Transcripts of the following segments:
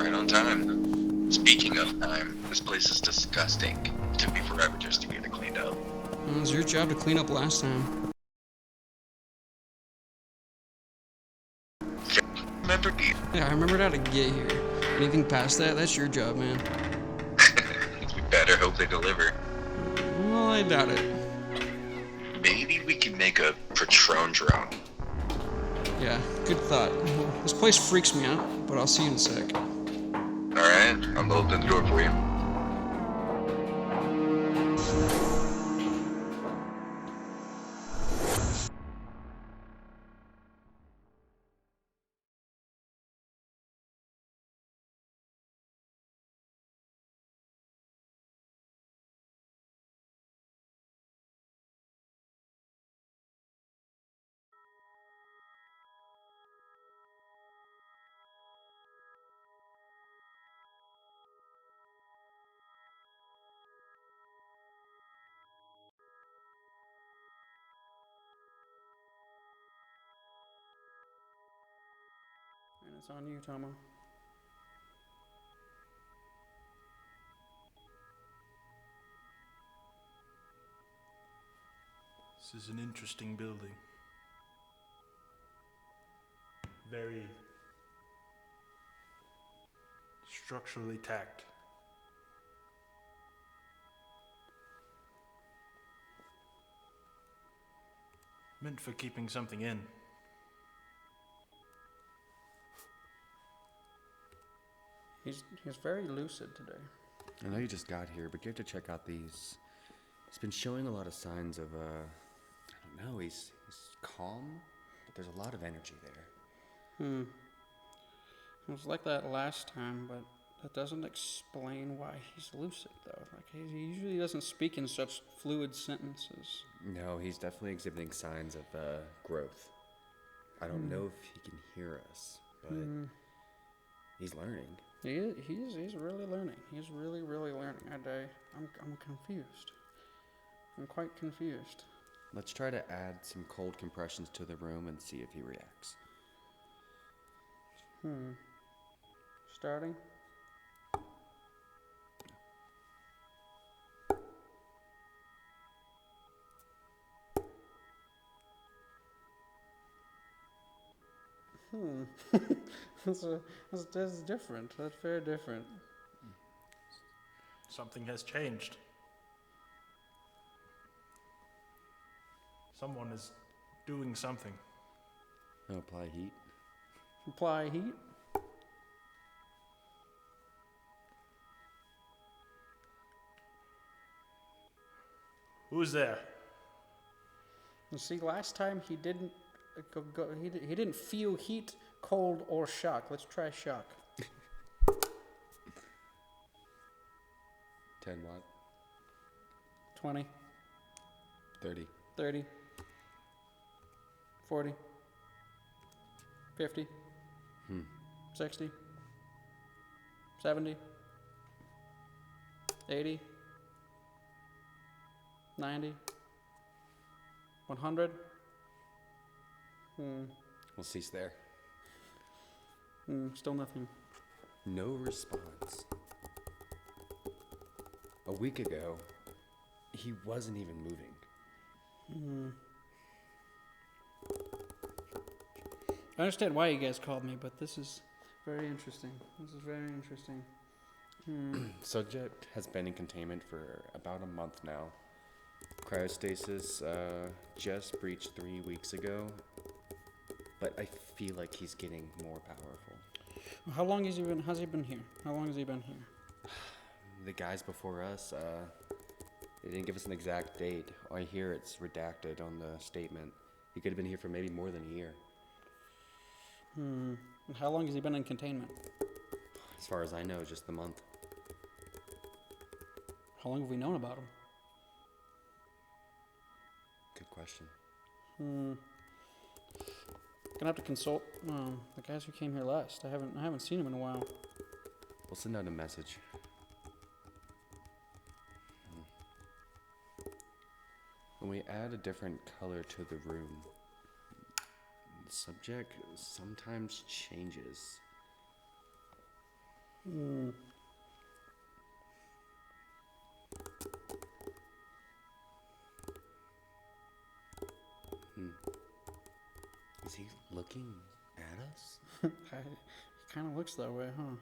Right on time. Speaking of time, this place is disgusting. It took me forever just to get it cleaned up. It was your job to clean up last time. Remember me? Yeah, I remembered how to get here. Anything past that, that's your job, man. We better hope they deliver. Well, I doubt it. Maybe we can make a Patron drone. Yeah, good thought. This place freaks me out, but I'll see you in a sec. Alright, I'm gonna open the door for you. And it's on you, Tomo. This is an interesting building. Very structurally tacked. Meant for keeping something in. He's very lucid today. I know you just got here, but you have to check out these. He's been showing a lot of signs of, I don't know, he's calm, but there's a lot of energy there. It was like that last time, but that doesn't explain why he's lucid, though. Like, he usually doesn't speak in such fluid sentences. No, he's definitely exhibiting signs of, growth. I don't know if he can hear us, but he's learning. He's really learning. He's really learning. I'm confused. I'm quite confused. Let's try to add some cold compressions to the room and see if he reacts. Starting. That's different. That's very different. Something has changed. Someone is doing something. Apply heat. Apply heat. Who's there? You see, last time he didn't he didn't feel heat, cold, or shock. Let's try shock. 10 watt. 20, 30. 30, 40, 50, 60, 70, 80, 90, 100. We'll cease there. Still nothing. No response. A week ago, he wasn't even moving. I understand why you guys called me, but this is very interesting. Subject has been in containment for about a month now. Cryostasis just breached 3 weeks ago, but I feel like he's getting more powerful. How long has he been here? How long has he been here? The guys before us, they didn't give us an exact date. I hear it's redacted on the statement. He could have been here for maybe more than a year. And how long has he been in containment? As far as I know, just the month. How long have we known about him? Good question. Gonna have to consult the guys who came here last. I haven't seen him in a while. We'll send out a message. When we add a different color to the room, the subject sometimes changes. Hmm. Is he looking at us? It kind of looks that way, huh?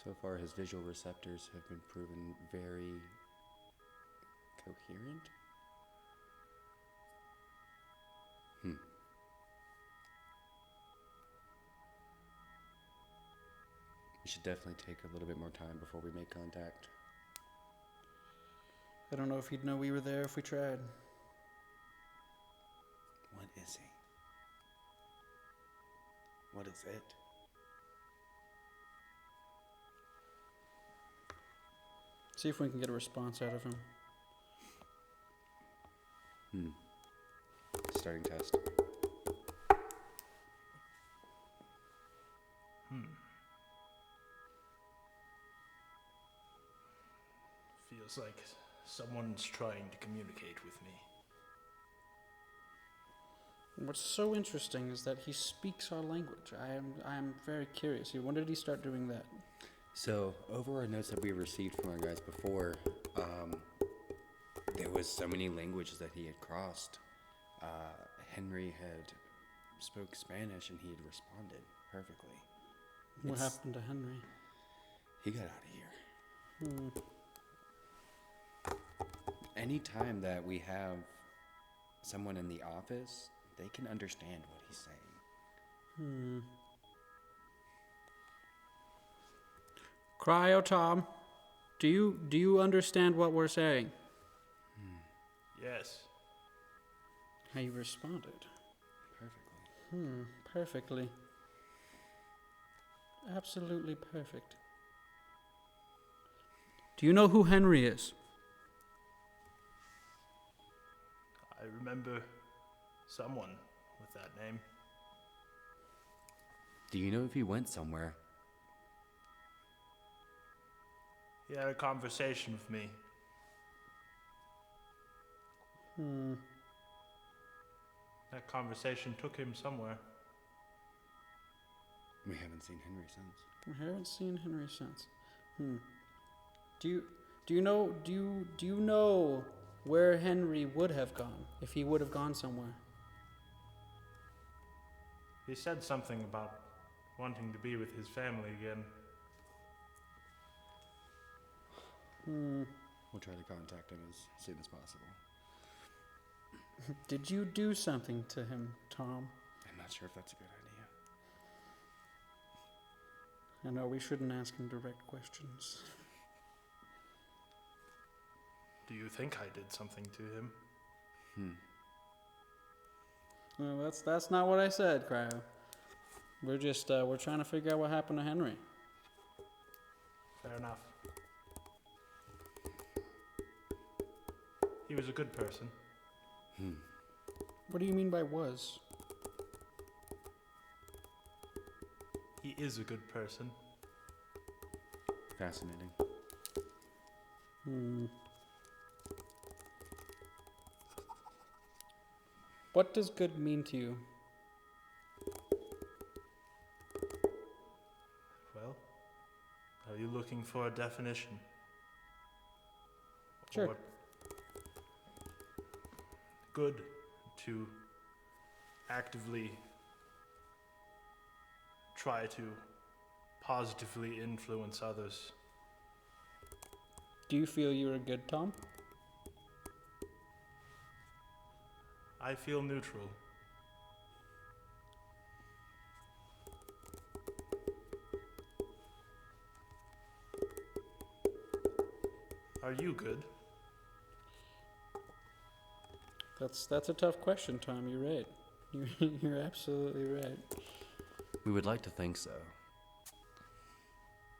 So far, his visual receptors have been proven very coherent. We should definitely take a little bit more time before we make contact. I don't know if he'd know we were there if we tried. What is he? What is it? See if we can get a response out of him. Starting test. Feels like someone's trying to communicate with me. What's so interesting is that he speaks our language. I am very curious. When did he start doing that? So, over our notes that we received from our guys before, there was so many languages that he had crossed. Henry had spoke Spanish and he had responded perfectly. What happened to Henry? He got out of here. Anytime that we have someone in the office, they can understand what he's saying. Cryotom, do you understand what we're saying? Yes. How you responded? Perfectly. Perfectly. Absolutely perfect. Do you know who Henry is? I remember someone with that name. Do you know if he went somewhere? He had a conversation with me. That conversation took him somewhere. We haven't seen Henry since. We haven't seen Henry since. Do you know where Henry would have gone if he would have gone somewhere? He said something about wanting to be with his family again. We'll try to contact him as soon as possible. Did you do something to him, Tom? I'm not sure if that's a good idea. I know we shouldn't ask him direct questions. Do you think I did something to him? Well, that's not what I said, Cryo. We're just we're trying to figure out what happened to Henry. Fair enough. He was a good person. What do you mean by was? He is a good person. Fascinating. What does good mean to you? Well, are you looking for a definition? Sure. Or good to actively try to positively influence others. Do you feel you're a good Tom? I feel neutral. Are you good? That's a tough question, Tom. You're right. You're absolutely right. We would like to think so.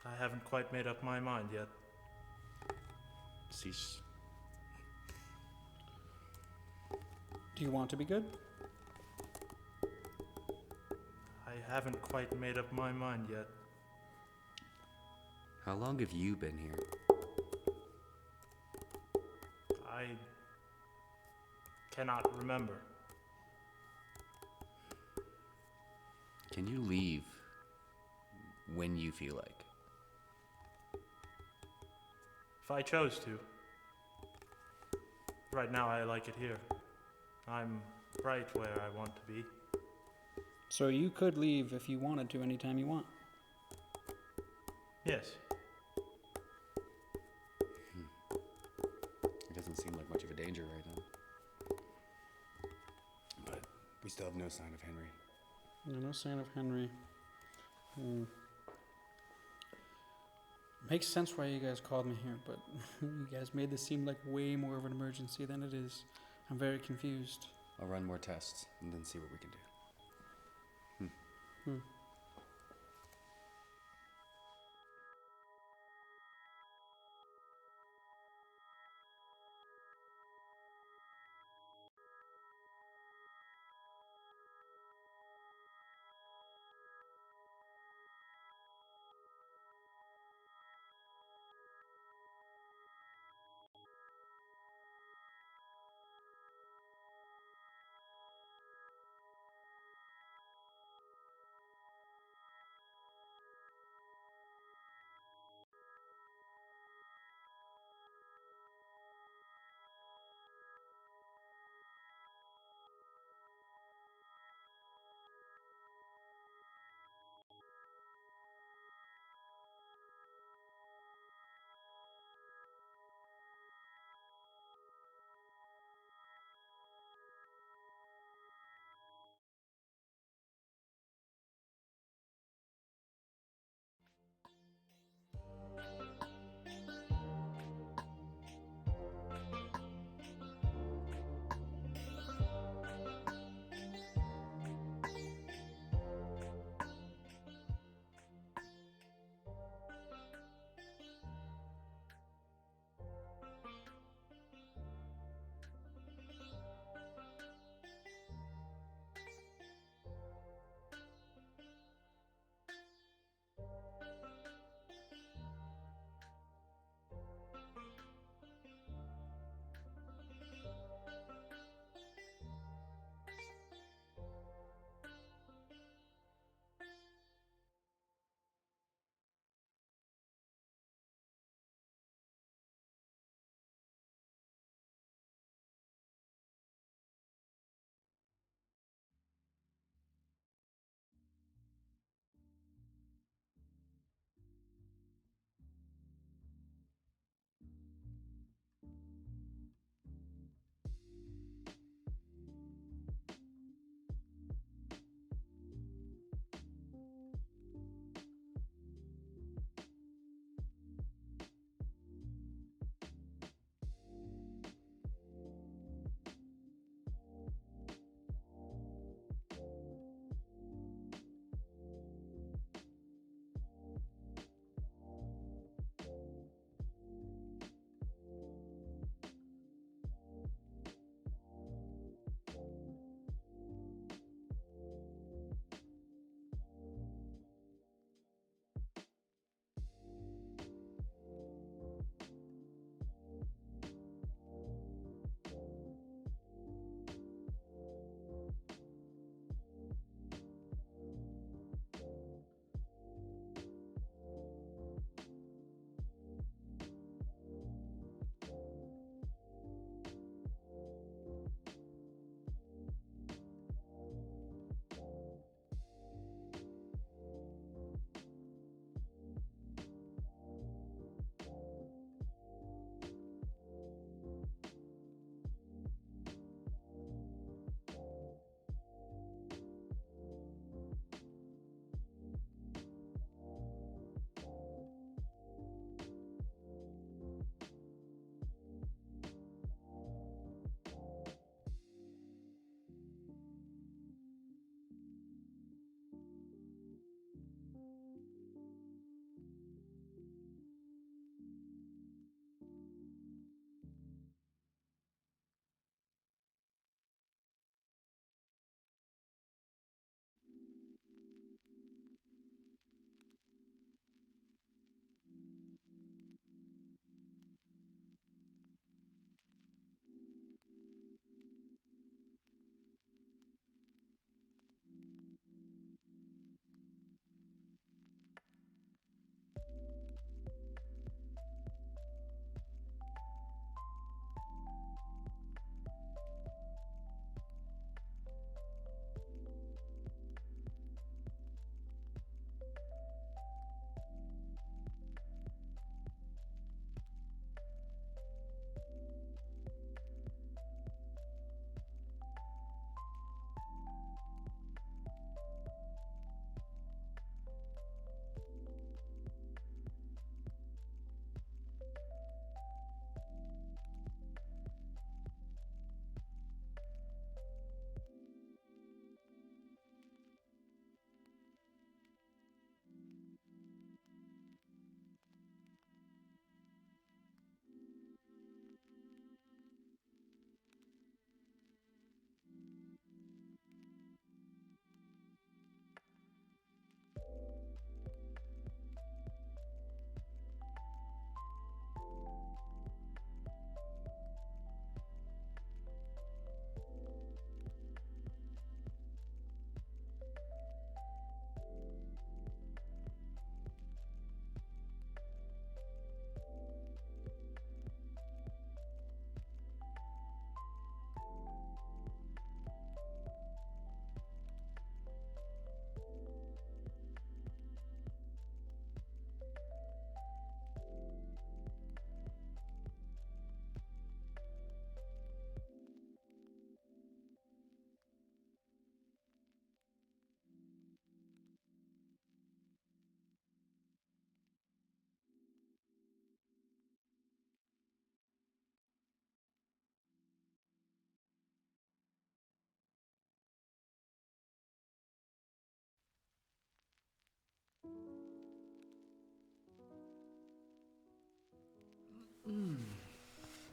I haven't quite made up my mind yet. Cease. Do you want to be good? I haven't quite made up my mind yet. How long have you been here? I cannot remember. Can you leave when you feel like? If I chose to. Right now, I like it here. I'm right where I want to be. So you could leave if you wanted to anytime you want. Yes. It doesn't seem like much of a danger right now. But we still have no sign of Henry. No sign of Henry. Makes sense why you guys called me here, but you guys made this seem like way more of an emergency than it is. I'm very confused. I'll run more tests and then see what we can do.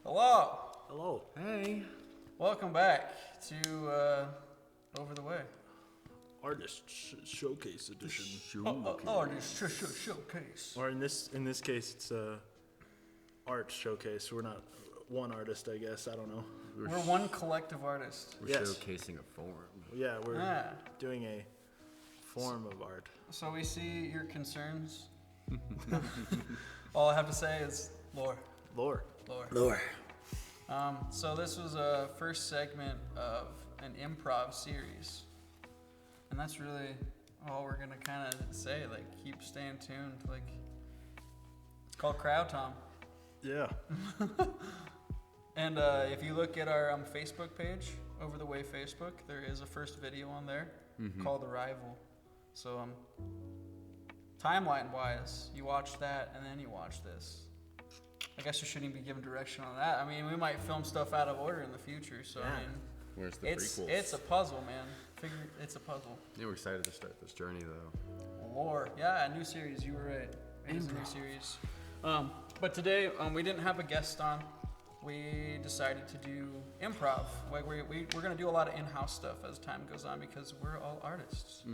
Hello. Hello. Hey. Welcome back to Over the Way. Artist Showcase Edition. Artist Showcase. Or in this case, it's art showcase. We're not one artist, I guess. I don't know. We're one collective artist. We're Yes. showcasing a form. Yeah, we're Ah. doing a form of art. So we see your concerns. All I have to say is lore. Lore. So this was a first segment of an improv series, and that's really all we're gonna kind of say. Like, keep staying tuned. Like, it's called Cryotom. Yeah. And if you look at our Facebook page, Over the Way Facebook, there is a first video on there called Arrival. So timeline-wise, you watch that and then you watch this. I guess you shouldn't be giving direction on that. I mean, we might film stuff out of order in the future, so I mean, Where's the prequels? it's a puzzle, man. It's a puzzle. Yeah, we're excited to start this journey, though. Lore, yeah, a new series. You were right. It is a new series. But today we didn't have a guest on. We decided to do improv. Like we're gonna do a lot of in-house stuff as time goes on because we're all artists.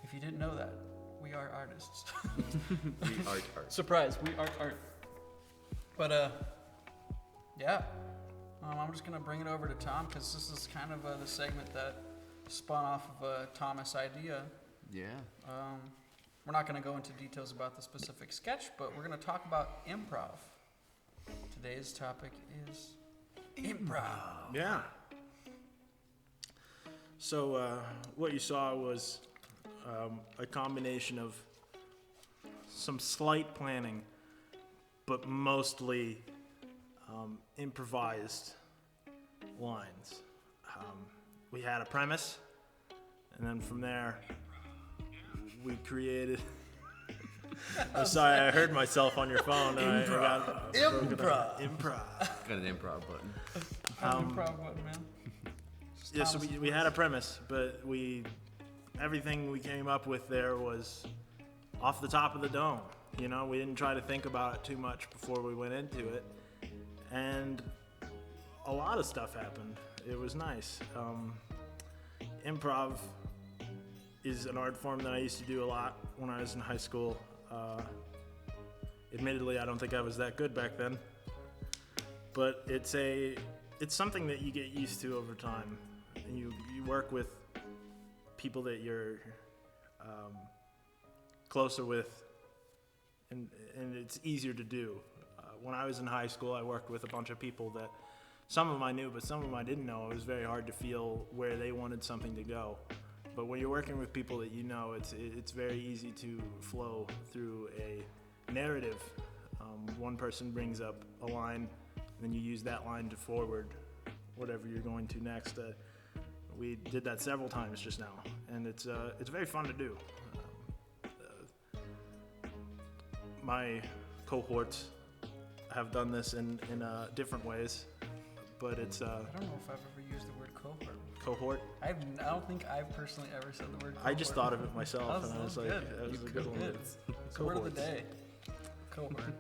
If you didn't know that, we are artists. We art. Surprise, we are art. But yeah, I'm just gonna bring it over to Tom because this is kind of the segment that spun off of a Thomas idea. Yeah. We're not gonna go into details about the specific sketch, but we're gonna talk about improv. Today's topic is improv. Yeah. So what you saw was a combination of some slight planning, but mostly improvised lines. We had a premise, and then from there, we created... I'm sorry, I heard myself on your phone. Improv. Improv. Got an improv button. Improv button, man. Yeah, so we had a premise, but everything we came up with there was off the top of the dome. You know, we didn't try to think about it too much before we went into it. And a lot of stuff happened. It was nice. Improv is an art form that I used to do a lot when I was in high school. Admittedly, I don't think I was that good back then. But it's something that you get used to over time. And you work with people that you're closer with, and it's easier to do. When I was in high school, I worked with a bunch of people that some of them I knew, but some of them I didn't know. It was very hard to feel where they wanted something to go. But when you're working with people that you know, it's very easy to flow through a narrative. One person brings up a line, and then you use that line to forward whatever you're going to next. We did that several times just now, and it's very fun to do. My cohorts have done this in different ways, but it's I don't know if I've ever used the word cohort. cohort. I don't think I've personally ever said the word cohort. I just thought of it myself, and I was like, good. that was a good one. Good. So word of the Cohorts. day. Cohort.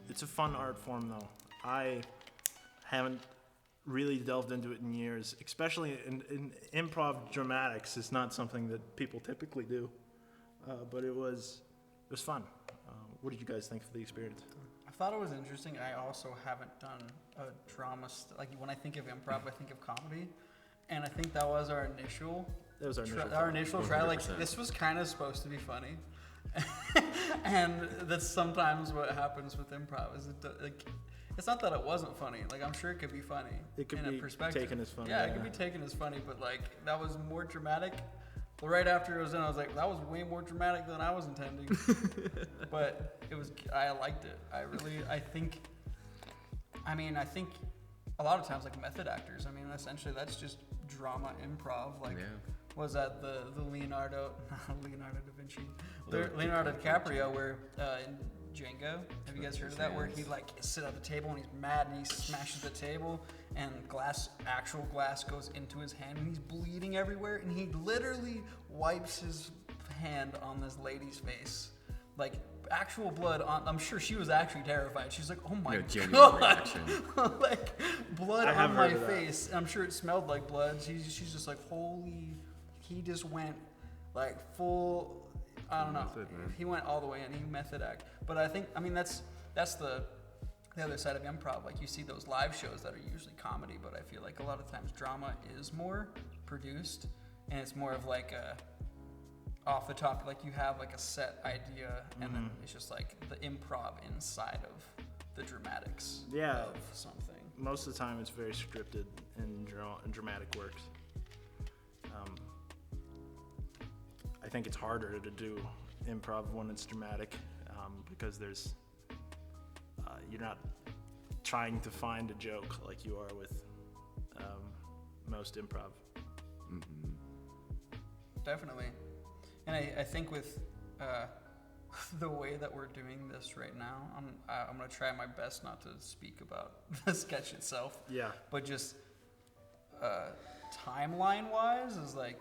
It's a fun art form though. I haven't really delved into it in years, especially in improv dramatics. It's not something that people typically do, but it was fun. What did you guys think of the experience? I thought it was interesting. I also haven't done a drama. Like when I think of improv, I think of comedy, and I think that was our initial. That was our initial. Our initial try. Like 100%. this was kind of supposed to be funny, and that's sometimes what happens with improv. Is it's not that it wasn't funny. Like I'm sure it could be funny. It could in be a perspective. taken as funny. Yeah, it could be taken as funny, but like that was more dramatic. But right after it was in, I was like, that was way more dramatic than I was intending. But it was, I liked it. I think a lot of times like method actors, I mean, essentially that's just drama improv. Like, was that the Leonardo da Vinci, Leonardo DiCaprio, where in Django, have you guys heard of that? Where he like sit at the table and he's mad and he smashes the table and actual glass goes into his hand and he's bleeding everywhere and he literally wipes his hand on this lady's face, like actual blood on. I'm sure she was actually terrified. She's like, oh my genuine god, reaction. like blood I have on my heard of that. face. I'm sure it smelled like blood. She's just like, holy. He just went like full. I don't know. Method, man. He went all the way in. He method act. But I think, I mean, that's the other side of improv. Like you see those live shows that are usually comedy, but I feel like a lot of times drama is more produced, and it's more of like a off the top. Like you have like a set idea, and then it's just like the improv inside of the dramatics Yeah. of something. Most of the time, it's very scripted and dramatic works. I think it's harder to do improv when it's dramatic because there's you're not trying to find a joke like you are with most improv. Definitely. And I think with the way that we're doing this right now, I'm going to try my best not to speak about the sketch itself. Yeah. But just timeline-wise is like,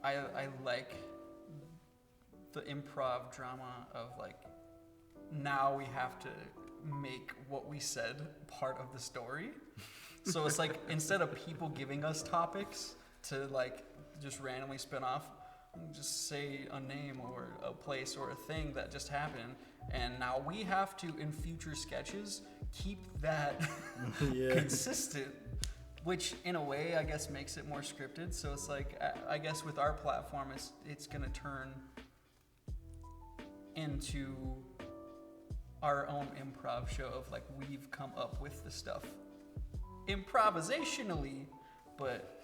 I like the improv drama of like, now we have to make what we said part of the story. So it's like, instead of people giving us topics to like just randomly spin off, just say a name or a place or a thing that just happened, and now we have to, in future sketches, keep that Yeah. consistent, which in a way I guess makes it more scripted. So it's like, I guess with our platform, it's gonna turn into our own improv show of like, we've come up with the stuff improvisationally, but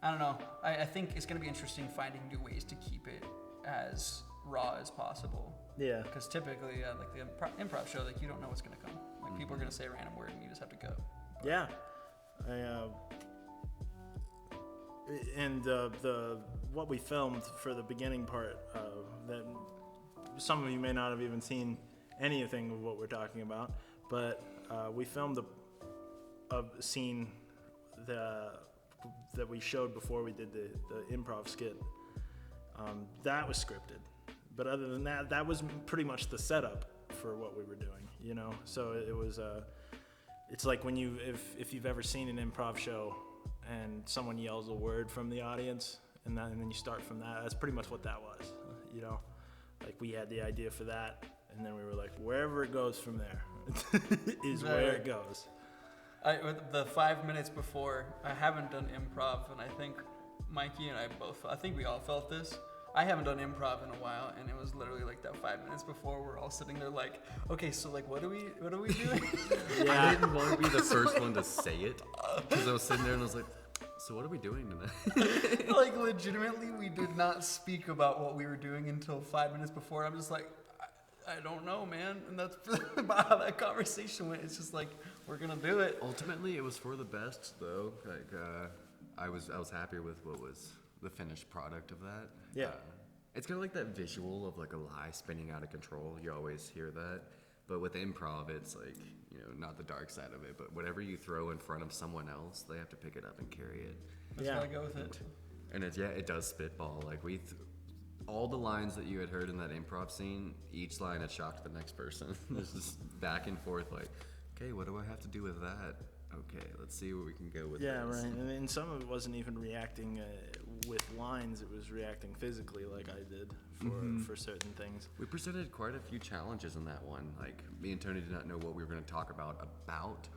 I don't know. I think it's going to be interesting finding new ways to keep it as raw as possible. Yeah. Because typically, like the improv show, like you don't know what's going to come. Like people are going to say a random word and you just have to go. Yeah. And the what we filmed for the beginning part that some of you may not have even seen anything of what we're talking about, but we filmed a scene that we showed before we did the improv skit. That was scripted, but other than that, that was pretty much the setup for what we were doing, you know. So it was it's like when if you've ever seen an improv show and someone yells a word from the audience, and then you start from that. That's pretty much what that was, you know. Like we had the idea for that, and then we were like, wherever it goes from there is where it goes. The 5 minutes before, I haven't done improv, and I think Mikey and I both, I think we all felt this. I haven't done improv in a while, and it was literally like that 5 minutes before we're all sitting there like, okay, so like, what are we doing? I didn't want to be the first one to say it, because I was sitting there and I was like, so what are we doing tonight? Like legitimately, we did not speak about what we were doing until 5 minutes before. I'm just like, I don't know, man. And that's about how that conversation went. It's just like, we're gonna do it. Ultimately, it was for the best, though. Like, I was happy with what was the finished product of that. Yeah. It's kind of like that visual of like a lie spinning out of control. You always hear that. But with improv, it's like, you know, not the dark side of it, but whatever you throw in front of someone else, they have to pick it up and carry it. That's how I go with it. And it does spitball. Like all the lines that you had heard in that improv scene, each line had shocked the next person. There's just back and forth like, okay, what do I have to do with that? Okay, let's see where we can go with this. Yeah, right. And some of it wasn't even reacting with lines. It was reacting physically like I did for certain things. We presented quite a few challenges in that one. Like, me and Tony did not know what we were going to talk about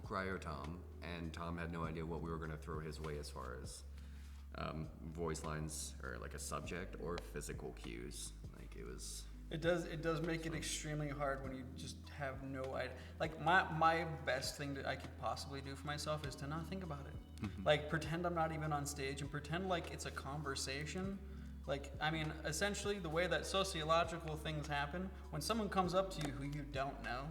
Cryotom, and Tom had no idea what we were going to throw his way as far as voice lines or like a subject or physical cues. Like, it was... It does make it extremely hard when you just have no idea. Like my best thing that I could possibly do for myself is to not think about it. Like pretend I'm not even on stage and pretend like it's a conversation. Like, I mean, essentially the way that sociological things happen, when someone comes up to you who you don't know,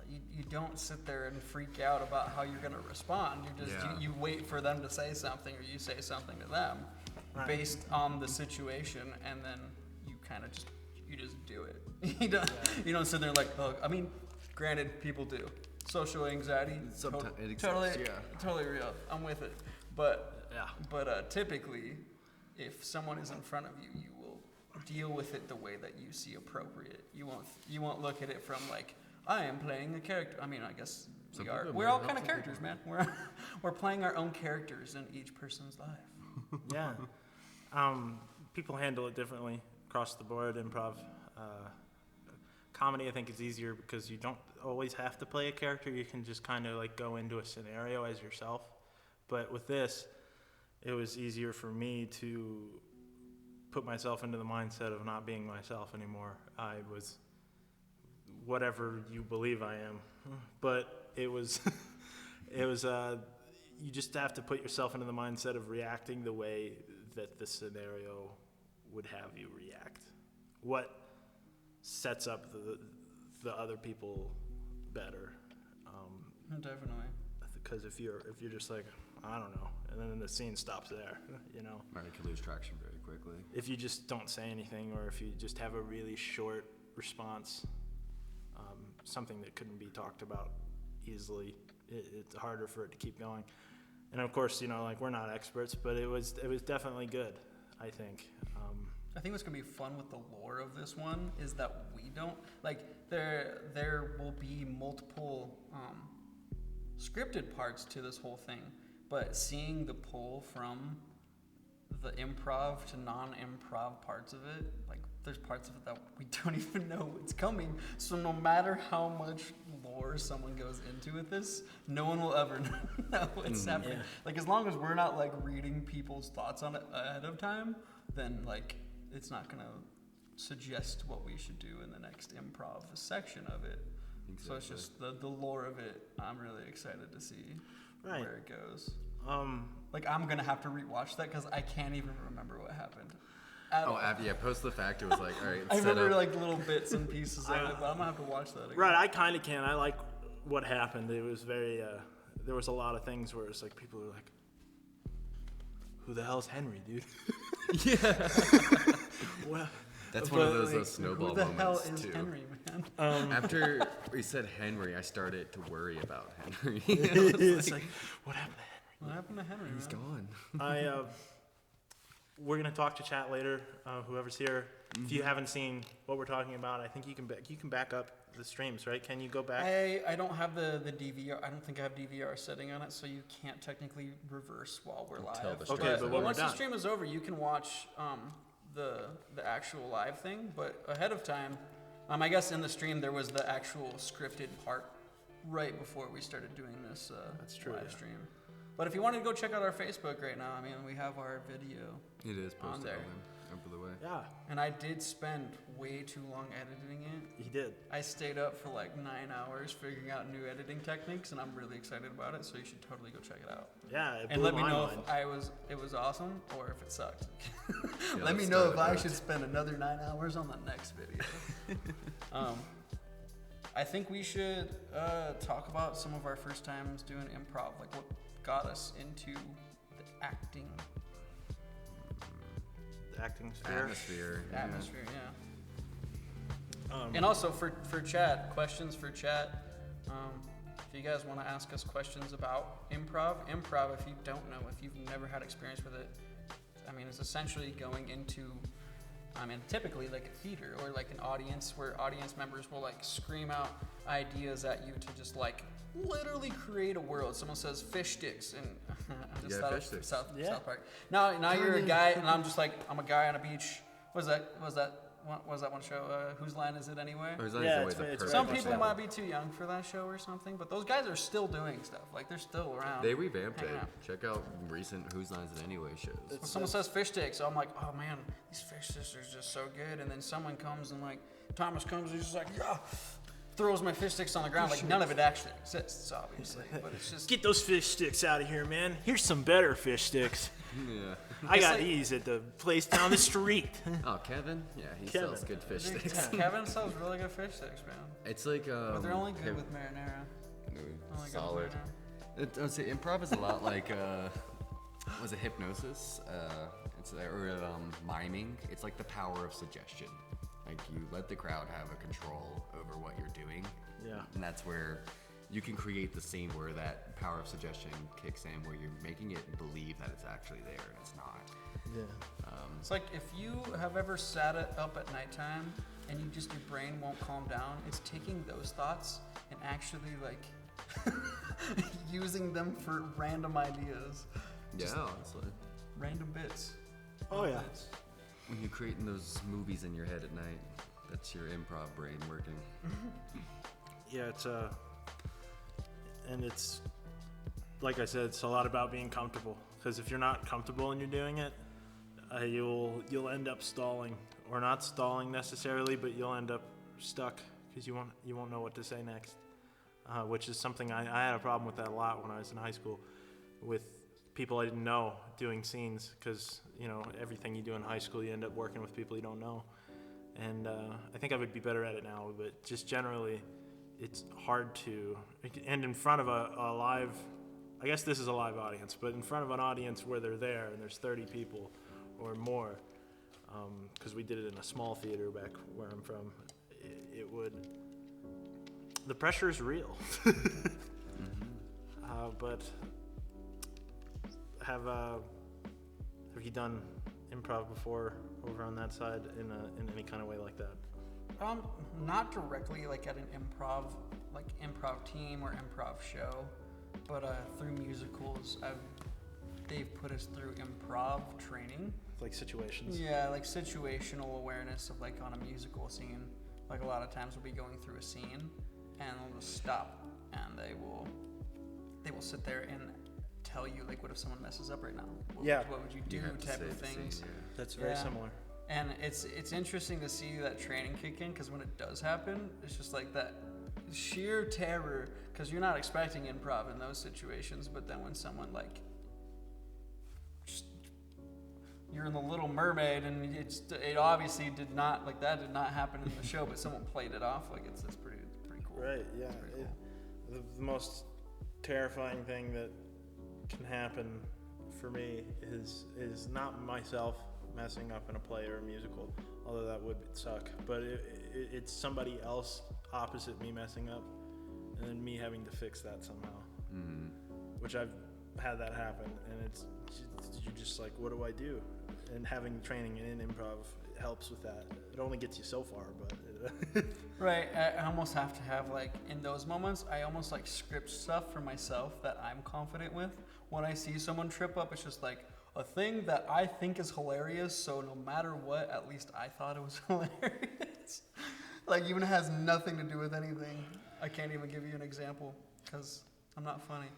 you don't sit there and freak out about how you're gonna respond. You just you wait for them to say something, or you say something to them based on the situation, and then you kind of just do it. You don't sit there like, oh, I mean, granted, people do. Social anxiety, Sometimes it exists, totally real. I'm with it. But typically, if someone is in front of you, you will deal with it the way that you see appropriate. You won't look at it from like, I am playing a character. I mean, I guess Some we are. people We're might, all some kind of people characters, man. We're playing our own characters in each person's life. Yeah. People handle it differently across the board. Improv, comedy, I think is easier because you don't always have to play a character. You can just kind of like go into a scenario as yourself. But with this, it was easier for me to put myself into the mindset of not being myself anymore. I was whatever you believe I am, but it was you just have to put yourself into the mindset of reacting the way that the scenario would have you react. What sets up the other people better? Definitely. Because if you're just like, I don't know, and then the scene stops there, you know. Right, you can lose traction very quickly. If you just don't say anything, or if you just have a really short response, something that couldn't be talked about easily, it's harder for it to keep going. And of course, you know, like we're not experts, but it was definitely good, I think. I think what's gonna be fun with the lore of this one is that we don't like there will be multiple scripted parts to this whole thing, but seeing the pull from the improv to non-improv parts of it, like there's parts of it that we don't even know it's coming. So no matter how much lore someone goes into with this, no one will ever know what's happening. Yeah. Like as long as we're not like reading people's thoughts on it ahead of time, then like it's not gonna suggest what we should do in the next improv section of it. Exactly. So it's just the lore of it. I'm really excited to see where it goes. Like I'm gonna have to rewatch that because I can't even remember what happened. Post the fact, it was like, all right, I set remember up. like little bits and pieces of it, but I'm gonna have to watch that again. Right, I kind of can. I like what happened. It was very, there was a lot of things where it's like people were like, who the hell's Henry, dude? Yeah. Well, That's one of but, those like, snowball Who the hell moments is too. Henry, man? After we said Henry, I started to worry about Henry. it's like, what happened to Henry? What happened to Henry, He's man? gone. We're gonna talk to chat later. Whoever's here, if you haven't seen what we're talking about, I think you can back up the streams, right? Can you go back? I don't have the DVR. I don't think I have DVR setting on it, so you can't technically reverse while we're Until live. the stream Okay, but when we're once the done. stream is over, you can watch the actual live thing. But ahead of time, I guess in the stream there was the actual scripted part right before we started doing this That's true, live yeah. stream. But if you wanted to go check out our Facebook right now, I mean, we have our video. It is On posted there. over the way. Yeah, And I did spend way too long editing it. he did. I stayed up for like 9 hours figuring out new editing techniques, and I'm really excited about it. So you should totally go check it out. Yeah, it And blew let me my know mind. if it was awesome or if it sucked. Yeah, Let me let's know start if with I that. should spend another 9 hours on the next video. I think we should talk about some of our first times doing improv, like what got us into the acting The acting sphere. Atmosphere. yeah. atmosphere, yeah. And also for chat, questions for chat. If you guys want to ask us questions about improv, if you don't know, if you've never had experience with it, I mean, it's essentially going into, typically like a theater or like an audience where audience members will like scream out ideas at you to just like literally create a world. Someone says fish sticks, and I just Yeah, thought fish of sticks. South Yeah. Park. Now you're a guy, and I'm just like, I'm a guy on a beach. Was that one show? Whose line is it anyway? Or is Yeah, that it's always a very- it's perfect Some very people example? might be too young for that show or something, but those guys are still doing stuff. Like they're still around. They revamped it. hanging out. Check out recent Whose Lines It Anyway shows. When someone says fish sticks, I'm like, oh man, these fish sticks are just so good. And then someone comes and like, Thomas comes and he's just like, yeah, throws my fish sticks on the ground. Like none of it actually exists, obviously, but it's just. Get those fish sticks out of here, man. Here's some better fish sticks. Yeah. I got like- these at the place down the street. Oh, Kevin? Yeah, he Kevin. sells good fish Dude, sticks. Kevin sells really good fish sticks, man. It's like But they're only good Kev- with marinara. Only good with solid. marinara. I would say improv is a lot like was it hypnosis? It's or miming. It's like the power of suggestion. Like you let the crowd have a control over what you're doing. Yeah. And that's where you can create the scene where that power of suggestion kicks in, where you're making it believe that it's actually there and it's not. Yeah. It's like if you have ever sat up at nighttime and your brain won't calm down, it's taking those thoughts and actually like using them for random ideas. Yeah, honestly. Random bits. Oh yeah. Bits. When you're creating those movies in your head at night, that's your improv brain working. Yeah, and it's like I said, it's a lot about being comfortable. Because if you're not comfortable and you're doing it, you'll end up stalling, or not stalling necessarily, but you'll end up stuck because you won't know what to say next. Which is something I had a problem with that a lot when I was in high school, with people I didn't know doing scenes. Because everything you do in high school, you end up working with people you don't know. And I think I would be better at it now, but just generally, it's hard to, and in front of a live, I guess this is a live audience, but in front of an audience where they're there and there's 30 people or more, because we did it in a small theater back where I'm from, the pressure is real. But have you done improv before over on that side in any kind of way like that? Not directly like at an improv team or improv show, but through musicals, they've put us through improv training. Like situations? Yeah, like situational awareness of like on a musical scene. Like a lot of times we'll be going through a scene and they'll just stop and they will sit there and tell you like, what if someone messes up right now? What would you do? Type of things. Scene, yeah. That's very similar. And it's interesting to see that training kick in, because when it does happen, it's just like that sheer terror, because you're not expecting improv in those situations, but then when someone like, you're in the Little Mermaid and it obviously did not happen in the show, but someone played it off, like it's pretty cool. Right, yeah. Pretty cool. The most terrifying thing that can happen for me is not myself messing up in a play or a musical, although that would suck, but it's somebody else opposite me messing up and then me having to fix that somehow. Which I've had that happen, and you're just like, what do I do? And having training in improv helps with that. It only gets you so far, but right. I almost have to have like, in those moments, I almost like script stuff for myself that I'm confident with. When I see someone trip up, it's just like a thing that I think is hilarious, so no matter what, at least I thought it was hilarious. Like, even has nothing to do with anything. I can't even give you an example because I'm not funny.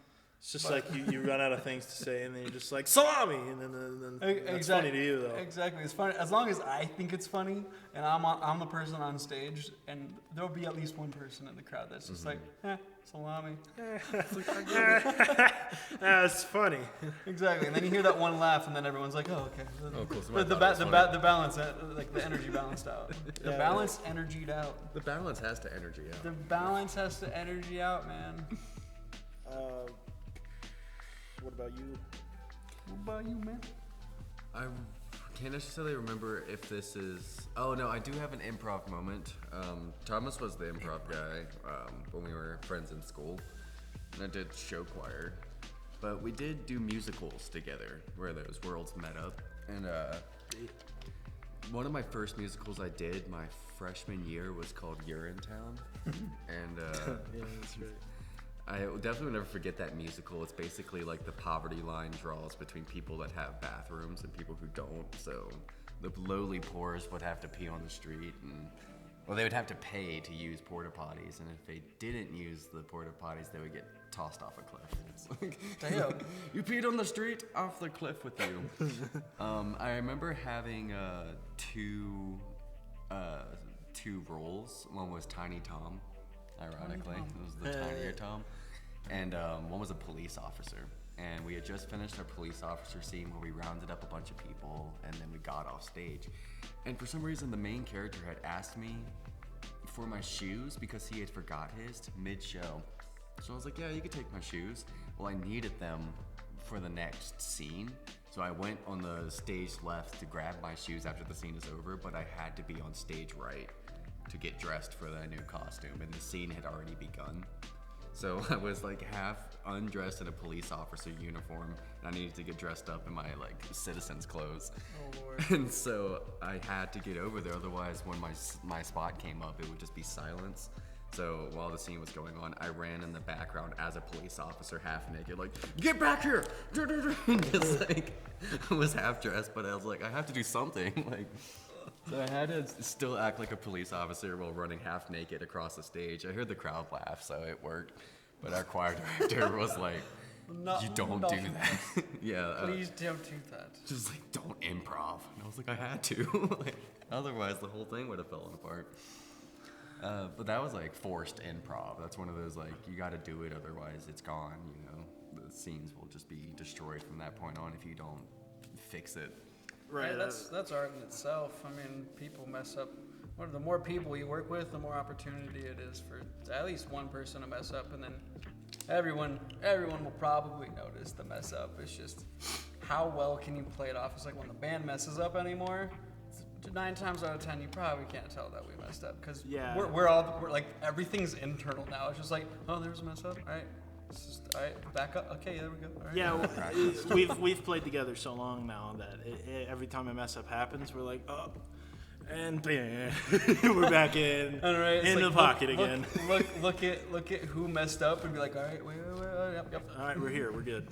it's just like you run out of things to say, and then you're just like, salami, and then that's funny to you, though. Exactly. It's funny as long as I think it's funny, and I'm the person on stage, and there'll be at least one person in the crowd that's just like, salami. That's funny. Exactly. And then you hear that one laugh, and then everyone's like, oh, okay. Oh, cool. But the balance, like the energy balanced out. The balance energied out. The balance has to energy out. The balance has to energy out, man. What about you? What about you, man? I can't necessarily remember if this is... Oh, no, I do have an improv moment. Thomas was the improv guy when we were friends in school. And I did show choir. But we did do musicals together where those worlds met up. And one of my first musicals I did my freshman year was called Urinetown. And Yeah, that's right. I definitely will never forget that musical. It's basically like the poverty line draws between people that have bathrooms and people who don't. So the lowly poors would have to pee on the street, they would have to pay to use porta potties, and if they didn't use the porta potties, they would get tossed off a cliff. It's like, Damn. You peed on the street, off the cliff with you. I remember having two roles. One was Tiny Tom. Ironically, it was the tinier Tom, and one was a police officer. And we had just finished our police officer scene where we rounded up a bunch of people, and then we got off stage. And for some reason, the main character had asked me for my shoes because he had forgot his mid-show. So I was like, yeah, you could take my shoes. Well, I needed them for the next scene, so I went on the stage left to grab my shoes after the scene is over, but I had to be on stage right to get dressed for the new costume, and the scene had already begun. So I was like half undressed in a police officer uniform, and I needed to get dressed up in my like citizen's clothes. Oh Lord. And so I had to get over there, otherwise when my spot came up, it would just be silence. So while the scene was going on, I ran in the background as a police officer, half naked, like, get back here! Just like, I was half dressed, but I was like, I have to do something. Like, so I had to still act like a police officer while running half naked across the stage. I heard the crowd laugh, so it worked. But our choir director was like, you don't do that. Yeah. Please don't do that. Just like, don't improv. And I was like, I had to. Like, otherwise, the whole thing would have fallen apart. But that was like forced improv. That's one of those like, you got to do it, otherwise it's gone. You know, the scenes will just be destroyed from that point on if you don't fix it. Right. Yeah, that's art in itself. I mean, people mess up. The more people you work with, the more opportunity it is for at least one person to mess up, and then everyone will probably notice the mess up. It's just how well can you play it off? It's like when the band messes up anymore. 9 times out of 10, you probably can't tell that we messed up because we're like everything's internal now. It's just like, oh, there's a mess up. All right, all right, back up. Okay, there we go. All right. Yeah, we've played together so long now that every time a mess up happens, we're like, oh, and bam, we're back in in the pocket again. Look at who messed up and be like, all right, wait, yep. All right, we're here, we're good.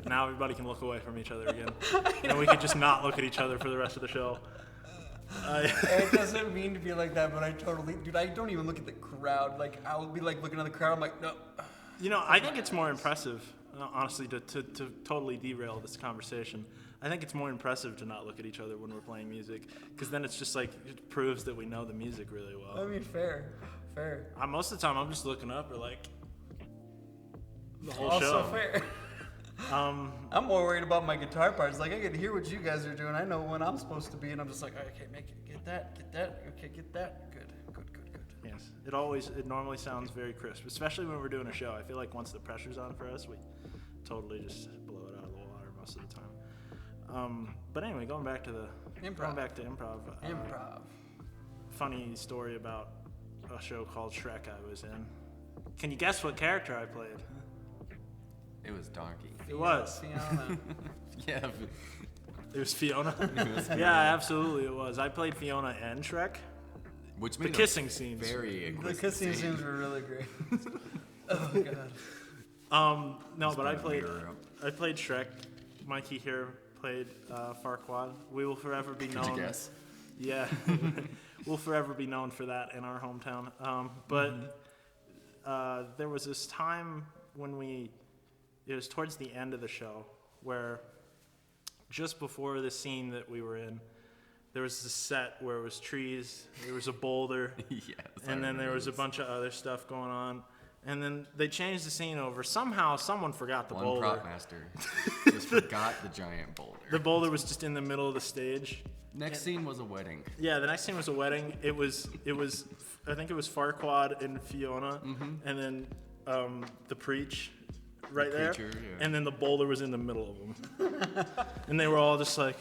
Now everybody can look away from each other again, and we can just not look at each other for the rest of the show. It doesn't mean to be like that, but I don't even look at the crowd. Like, I'll be like looking at the crowd, I'm like, no. You know, I think it's more impressive, honestly, to totally derail this conversation. I think it's more impressive to not look at each other when we're playing music, because then it's just like, it proves that we know the music really well. I mean, fair. Most of the time, I'm just looking up or like the whole also show. Fair. I'm more worried about my guitar parts. Like, I can hear what you guys are doing. I know when I'm supposed to be, and I'm just like, okay, make it, get that, okay, get that, good. Yes, it normally sounds very crisp, especially when we're doing a show. I feel like once the pressure's on for us, we totally just blow it out of the water most of the time. But anyway, going back to improv. Improv. Funny story about a show called Shrek I was in. Can you guess what character I played? It was Donkey. It was. Fiona. Yeah. It was Fiona? Yeah, absolutely it was. I played Fiona and Shrek. Which The made kissing scenes. Very The kissing scenes were really great. Oh, God. No, but I played mirror Shrek. Mikey here played Farquaad. We will forever be known. Could you guess? Yeah. We'll forever be known for that in our hometown. But there was this time when it was towards the end of the show where just before the scene that we were in, there was this set where it was trees, there was a boulder, Yes, and then there was a bunch of other stuff going on. And then they changed the scene over. Somehow someone forgot the One boulder. prop master just forgot the giant boulder. The boulder was just in the middle of the stage. Next scene was a wedding. Yeah, the next scene was a wedding. It was I think it was Farquaad and Fiona, and then the preach right The there, preacher, yeah. and then the boulder was in the middle of them, and they were all just like,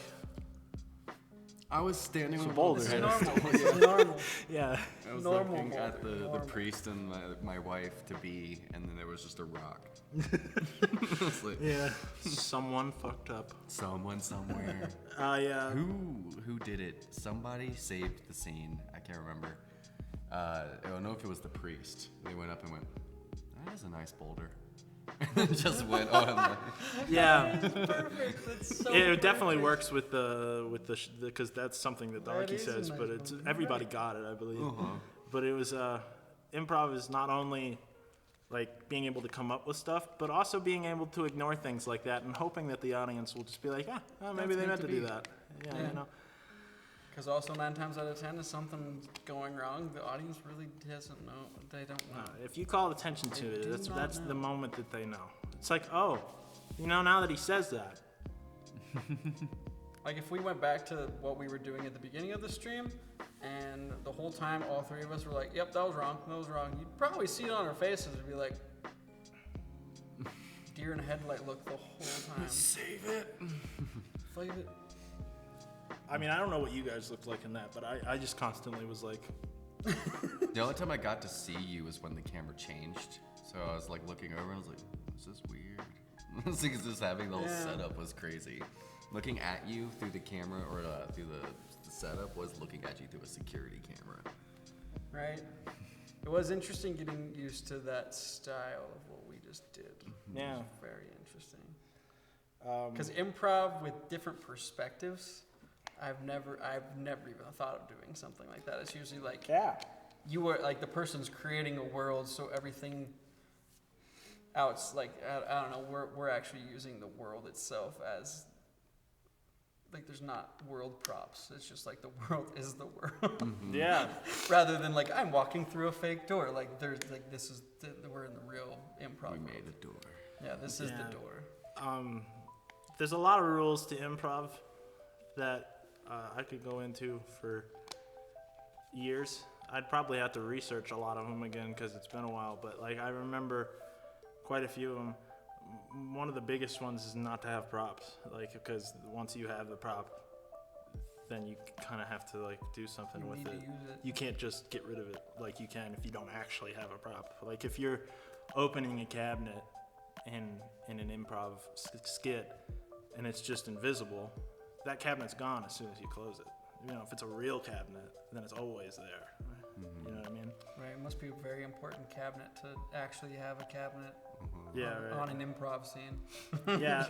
I was standing on boulder. It's Yeah. normal. It's normal. yeah, I was Normal looking at boulder, the normal. priest and my wife to be, and then there was just a rock. I was like, yeah. Someone fucked up. someone somewhere. Yeah. Who did it? Somebody saved the scene. I can't remember. I don't know if it was the priest. They went up and went, that is a nice boulder. And just went on. Yeah. Perfect. That's so It definitely perfect. works with the because that's something that Donkey is a says, nice but it's boulder. everybody got it, I believe. Uh-huh. But it was improv is not only like being able to come up with stuff, but also being able to ignore things like that and hoping that the audience will just be like, maybe That's they meant meant to to do be. that. Yeah, Yeah. you know. Because also 9 times out of 10, if something's going wrong, the audience really doesn't know. They don't know. If you call attention to They it, do that's not the know. moment that they know. It's like, oh, now that he says that. Like if we went back to what we were doing at the beginning of the stream, and the whole time all 3 of us were like, "Yep, that was wrong. You'd probably see it on our faces and be like, deer in headlight look the whole time. Save it. Save it. I mean, I don't know what you guys looked like in that, but I just constantly was like, The only time I got to see you was when the camera changed. So I was like looking over and I was like, this is weird. Because just having the whole setup was crazy. Looking at you through the camera or through the setup was looking at you through a security camera. Right? It was interesting getting used to that style of what we just did. Yeah. It was very interesting. Because improv with different perspectives, I've never even thought of doing something like that. It's usually like you are like the person's creating a world, so everything out's like I don't know. We're actually using the world itself as like there's not world props. It's just like the world is the world. Yeah. Rather than like I'm walking through a fake door. Like there's like this is we're in the real improv. We world. made a door. Yeah, this is the door. There's a lot of rules to improv that I could go into for years. I'd probably have to research a lot of them again because it's been a while. But like I remember quite a few of them. One of the biggest ones is not to have props, like because once you have the prop, then you kind of have to like do something You with need it. to use it. You can't just get rid of it like you can if you don't actually have a prop. Like if you're opening a cabinet in an improv skit and it's just invisible, that cabinet's gone as soon as you close it. You know, if it's a real cabinet, then it's always there. You know what I mean? Right, it must be a very important cabinet to actually have a cabinet Yeah, on right. an improv scene. Yeah,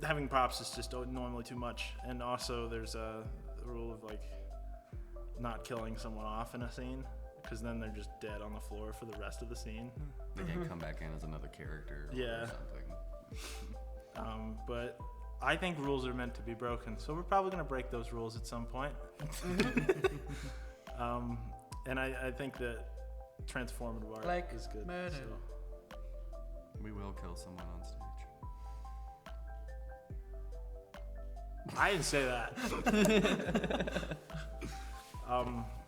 having props is just normally too much. And also there's a rule of like not killing someone off in a scene because then they're just dead on the floor for the rest of the scene. They can come back in as another character or something. But I think rules are meant to be broken, so we're probably going to break those rules at some point. And I think that transformative art Like is good. murder. So. We will kill someone on stage. I didn't say that.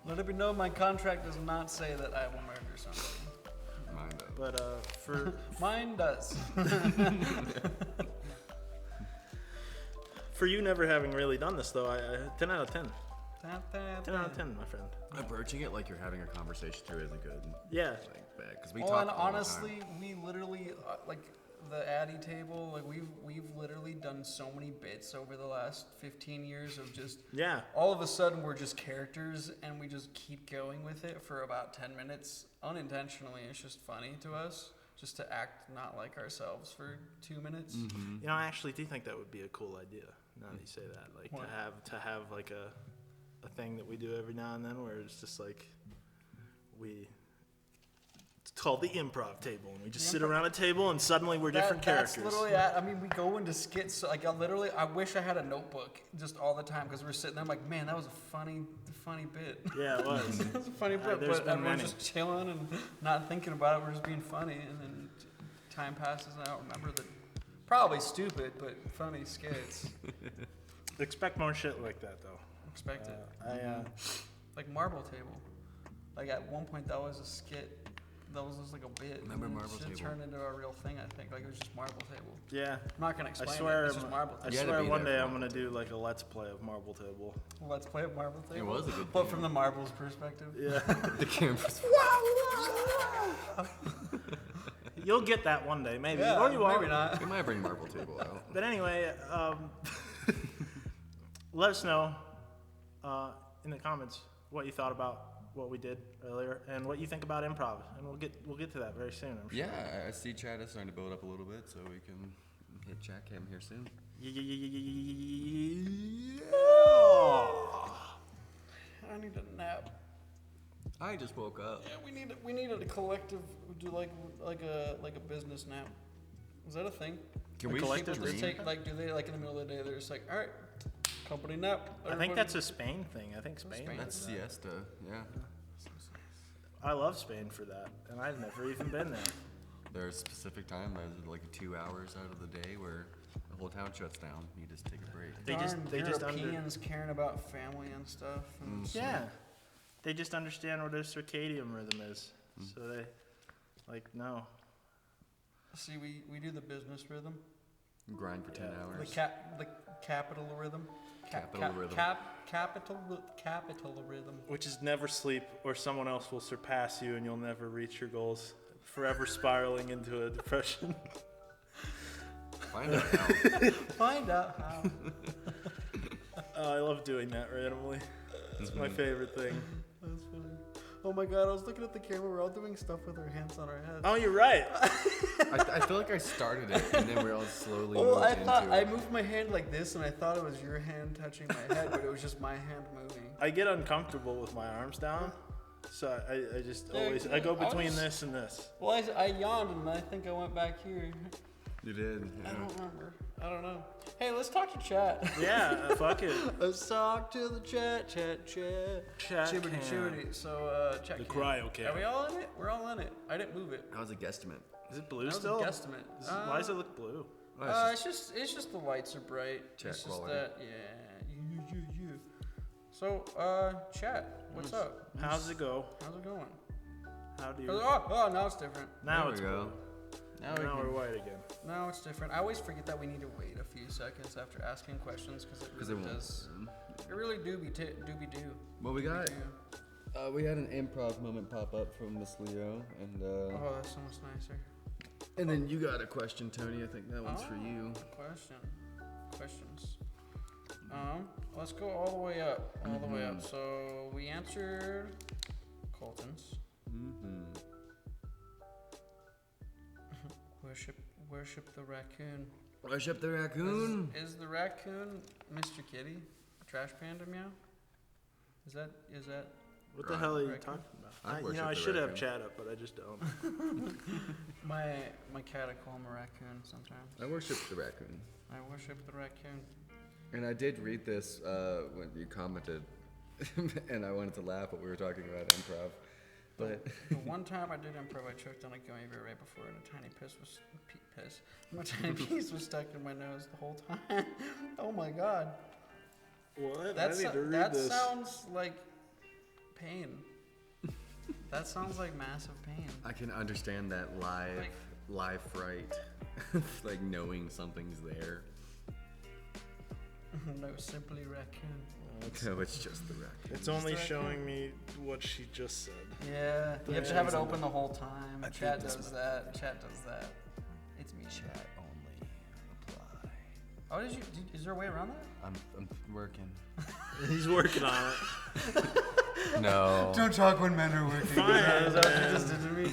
Let it be known my contract does not say that I will murder somebody. Mine does. But for Mine does. for you never having really done this, though, I 10 out of 10. 10 out of 10, my friend. Approaching it like you're having a conversation too isn't good. Yeah. Like bad because we Well, talk and all the time. honestly, we literally like the Addy table. Like we've literally done so many bits over the last 15 years of just Yeah. all of a sudden we're just characters and we just keep going with it for about 10 minutes unintentionally. It's just funny to us just to act not like ourselves for 2 minutes. You know, I actually do think that would be a cool idea. Now that you say that, like What? to have like a thing that we do every now and then, where it's just like it's called the improv table, and we just sit around a table, and suddenly we're different characters. That's literally it. I mean, we go into skits. So, like, I wish I had a notebook just all the time because we're sitting there. I'm like, man, that was a funny bit. Yeah, it was. That was a funny bit, there's but been everyone's many. just chilling and not thinking about it. We're just being funny, and then time passes, and I don't remember the probably stupid but funny skits. Expect more shit like that, though. Expect it. Like Marble Table. Like at one point that was a skit. That was just like a bit. Remember and Marble it Table? turned into a real thing. I think like it was just Marble Table. Yeah. I'm not gonna explain swear it. It's just Marble I Table. You had to swear be one there day for I'm gonna Marble do like a let's play of Marble Table. Let's play a Marble Table. It was a good But game. from the marbles perspective. Yeah. The cameras. You'll get that one day, maybe, Yeah, or you won't. maybe not. We might bring Marble Table out. But anyway, let us know in the comments what you thought about what we did earlier and what you think about improv, and we'll get to that very soon. I'm sure. Yeah, I see chat is starting to build up a little bit, so we can hit chat cam here soon. I need a nap. I just woke up. Yeah, we need a collective do like a business nap. Is that a thing? Can A we collective People just stream? take like do they like in the middle of the day they're just like, all right, company nap. I think that's a Spain thing. I think Spain. Spain. does That's that. siesta. Yeah. I love Spain for that, and I've never even been there. There's a specific time. There's like 2 hours out of the day where the whole town shuts down. You just take a break. They just Europeans caring about family and stuff. And Yeah, they just understand what a circadian rhythm is, so they no. See, we do the business rhythm, Grind for 10 hours. the capital rhythm, Capital rhythm. capital rhythm. Which is never sleep, or someone else will surpass you, and you'll never reach your goals. forever spiraling into a depression. Find out how. Find out how. I love doing that randomly. It's my favorite thing. That's funny. Oh my god, I was looking at the camera. We're all doing stuff with our hands on our heads. Oh, you're right. I feel like I started it, and then we all slowly Well, moved I into thought I it. moved my hand like this, and I thought it was your hand touching my head, but it was just my hand moving. I get uncomfortable with my arms down, so I just Yeah, always I go I between was- this and this. Well, I yawned, and I think I went back here. You did. I don't remember. I don't know. Hey, let's talk to chat. Yeah, fuck it. Let's talk to the chat. Chat Chibbity cam. chibbity. So, chat The cam. cryo cam. Are we all in it? We're all in it. I didn't move it. That was a guesstimate. Is it blue That was still? a guesstimate. Why does it look blue? It's just the lights are bright. Chat it's just quality. that, yeah. So, chat, what's up? How's it go? How's it going? How do you? Oh, now it's different. Now There it's we go. Now we're white again. Now it's different. I always forget that we need to wait a few seconds after asking questions because it really does. It really do be do. What we got? Do. We had an improv moment pop up from Miss Leo, and Oh, that's so much nicer. and then you got a question, Tony. I think that one's for you. Questions. Let's go all the way up. All the way up. So we answered Colton's. Worship the raccoon. Worship the raccoon. Is the raccoon Mr. Kitty? Trash Panda Meow? Is that What the hell are you Raccoon. talking about? I I worship the should have raccoon. chat up, but I just don't. my cat? I call him a raccoon sometimes. I worship the raccoon. I worship the raccoon. And I did read this when you commented, and I wanted to laugh, but we were talking about improv. But The one time I did improv, I choked on a gummy bear right before, and a tiny my tiny piece was stuck in my nose the whole time. Oh my god. What? That this. sounds like pain. That sounds like massive pain. I can understand that live fright, like knowing something's there. No, simply raccoon. No, it's just the raccoon. It's only Just showing me what she just said. Yeah, you have to have it open the whole time. I Chat think this does was- that. Chat does that. It's me. Chat only apply. Oh, is there a way around that? I'm working. He's working on it. No. Don't talk when men are working. Fine, Is that what you man. just did to me?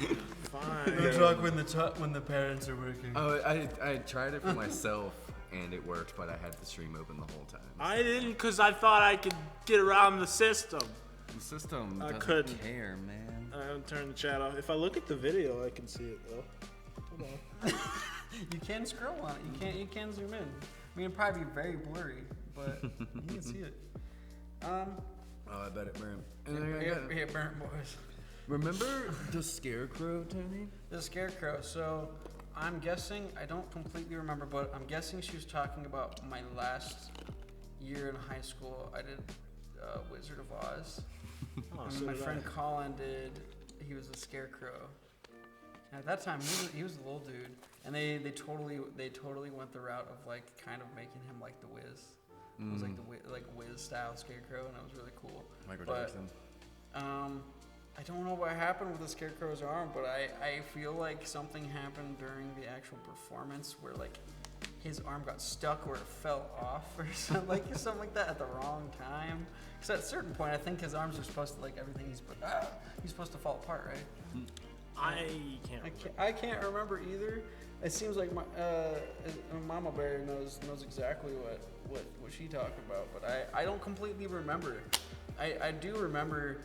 Fine. Don't talk when the parents are working. Oh, I tried it for myself and it worked, but I had the stream open the whole time. I didn't, because I thought I could get around the system. The system I doesn't couldn't. care, man. I haven't turned the chat off. If I look at the video, I can see it though. Hold on. You can scroll on it. You can zoom in. I mean, it'd probably be very blurry, but you can see it. Oh, I bet it burned. And then I got- It burnt, boys. Remember the scarecrow, Tony? The scarecrow. So I'm guessing, I don't completely remember, but I'm guessing she was talking about my last year in high school. I did Wizard of Oz. Oh, And so my did friend I. Colin did. He was the scarecrow. And at that time, he was a little dude, and they totally went the route of like kind of making him like the Wiz. It was like the Wiz style scarecrow, and it was really cool. Michael But, Jackson. I don't know what happened with the scarecrow's arm, but I feel like something happened during the actual performance where like his arm got stuck or it fell off or something like that at the wrong time. Because at a certain point, I think his arms are supposed to like everything he's supposed to fall apart, right? I can't. I can't remember either. It seems like my Mama Bear knows exactly what she talking about, but I don't completely remember. I do remember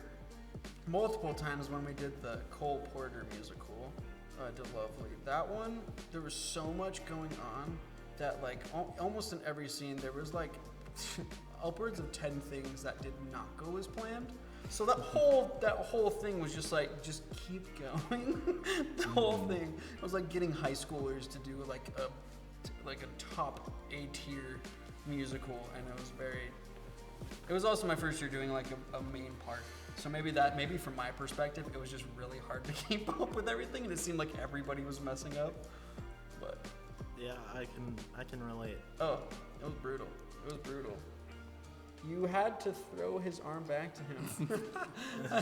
multiple times when we did the Cole Porter musical, To Lovely. That one, there was so much going on that like almost in every scene there was like upwards of 10 things that did not go as planned. So that whole thing was just like, just keep going. The whole thing. It was like getting high schoolers to do like a top A tier musical, and it was also my first year doing like a main part. So maybe from my perspective, it was just really hard to keep up with everything, and it seemed like everybody was messing up. But Yeah, I can relate. oh, it was brutal. It was brutal. You had to throw his arm back to him.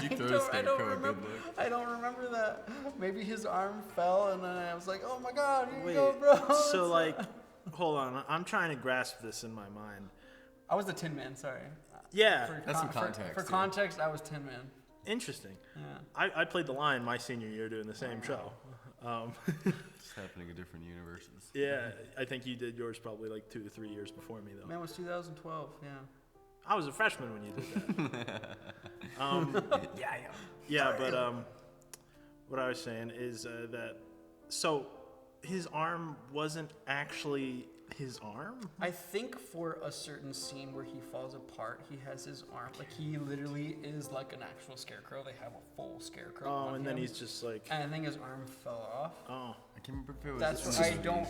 You throw a scarecrow a good look. I don't remember that. Maybe his arm fell, and then I was like, "Oh my God, here Wait, you go, bro." so like, hold on, I'm trying to grasp this in my mind. I was the Tin Man. Sorry. Yeah, That's some context, For yeah. context, I was Tin Man. interesting. Yeah. I played the Lion my senior year doing the same show. It's happening in different universes. Yeah, I think you did yours probably like 2 to 3 years before me though. Man, it was 2012. Yeah. I was a freshman when you did that. Yeah, but what I was saying is that so his arm wasn't actually his arm. I think for a certain scene where he falls apart, he has his arm like he literally is like an actual scarecrow. They have a full scarecrow. Oh, on and then him. he's just like, And I think his arm fell off. oh, I can't remember if it was. That's this what I movie. don't.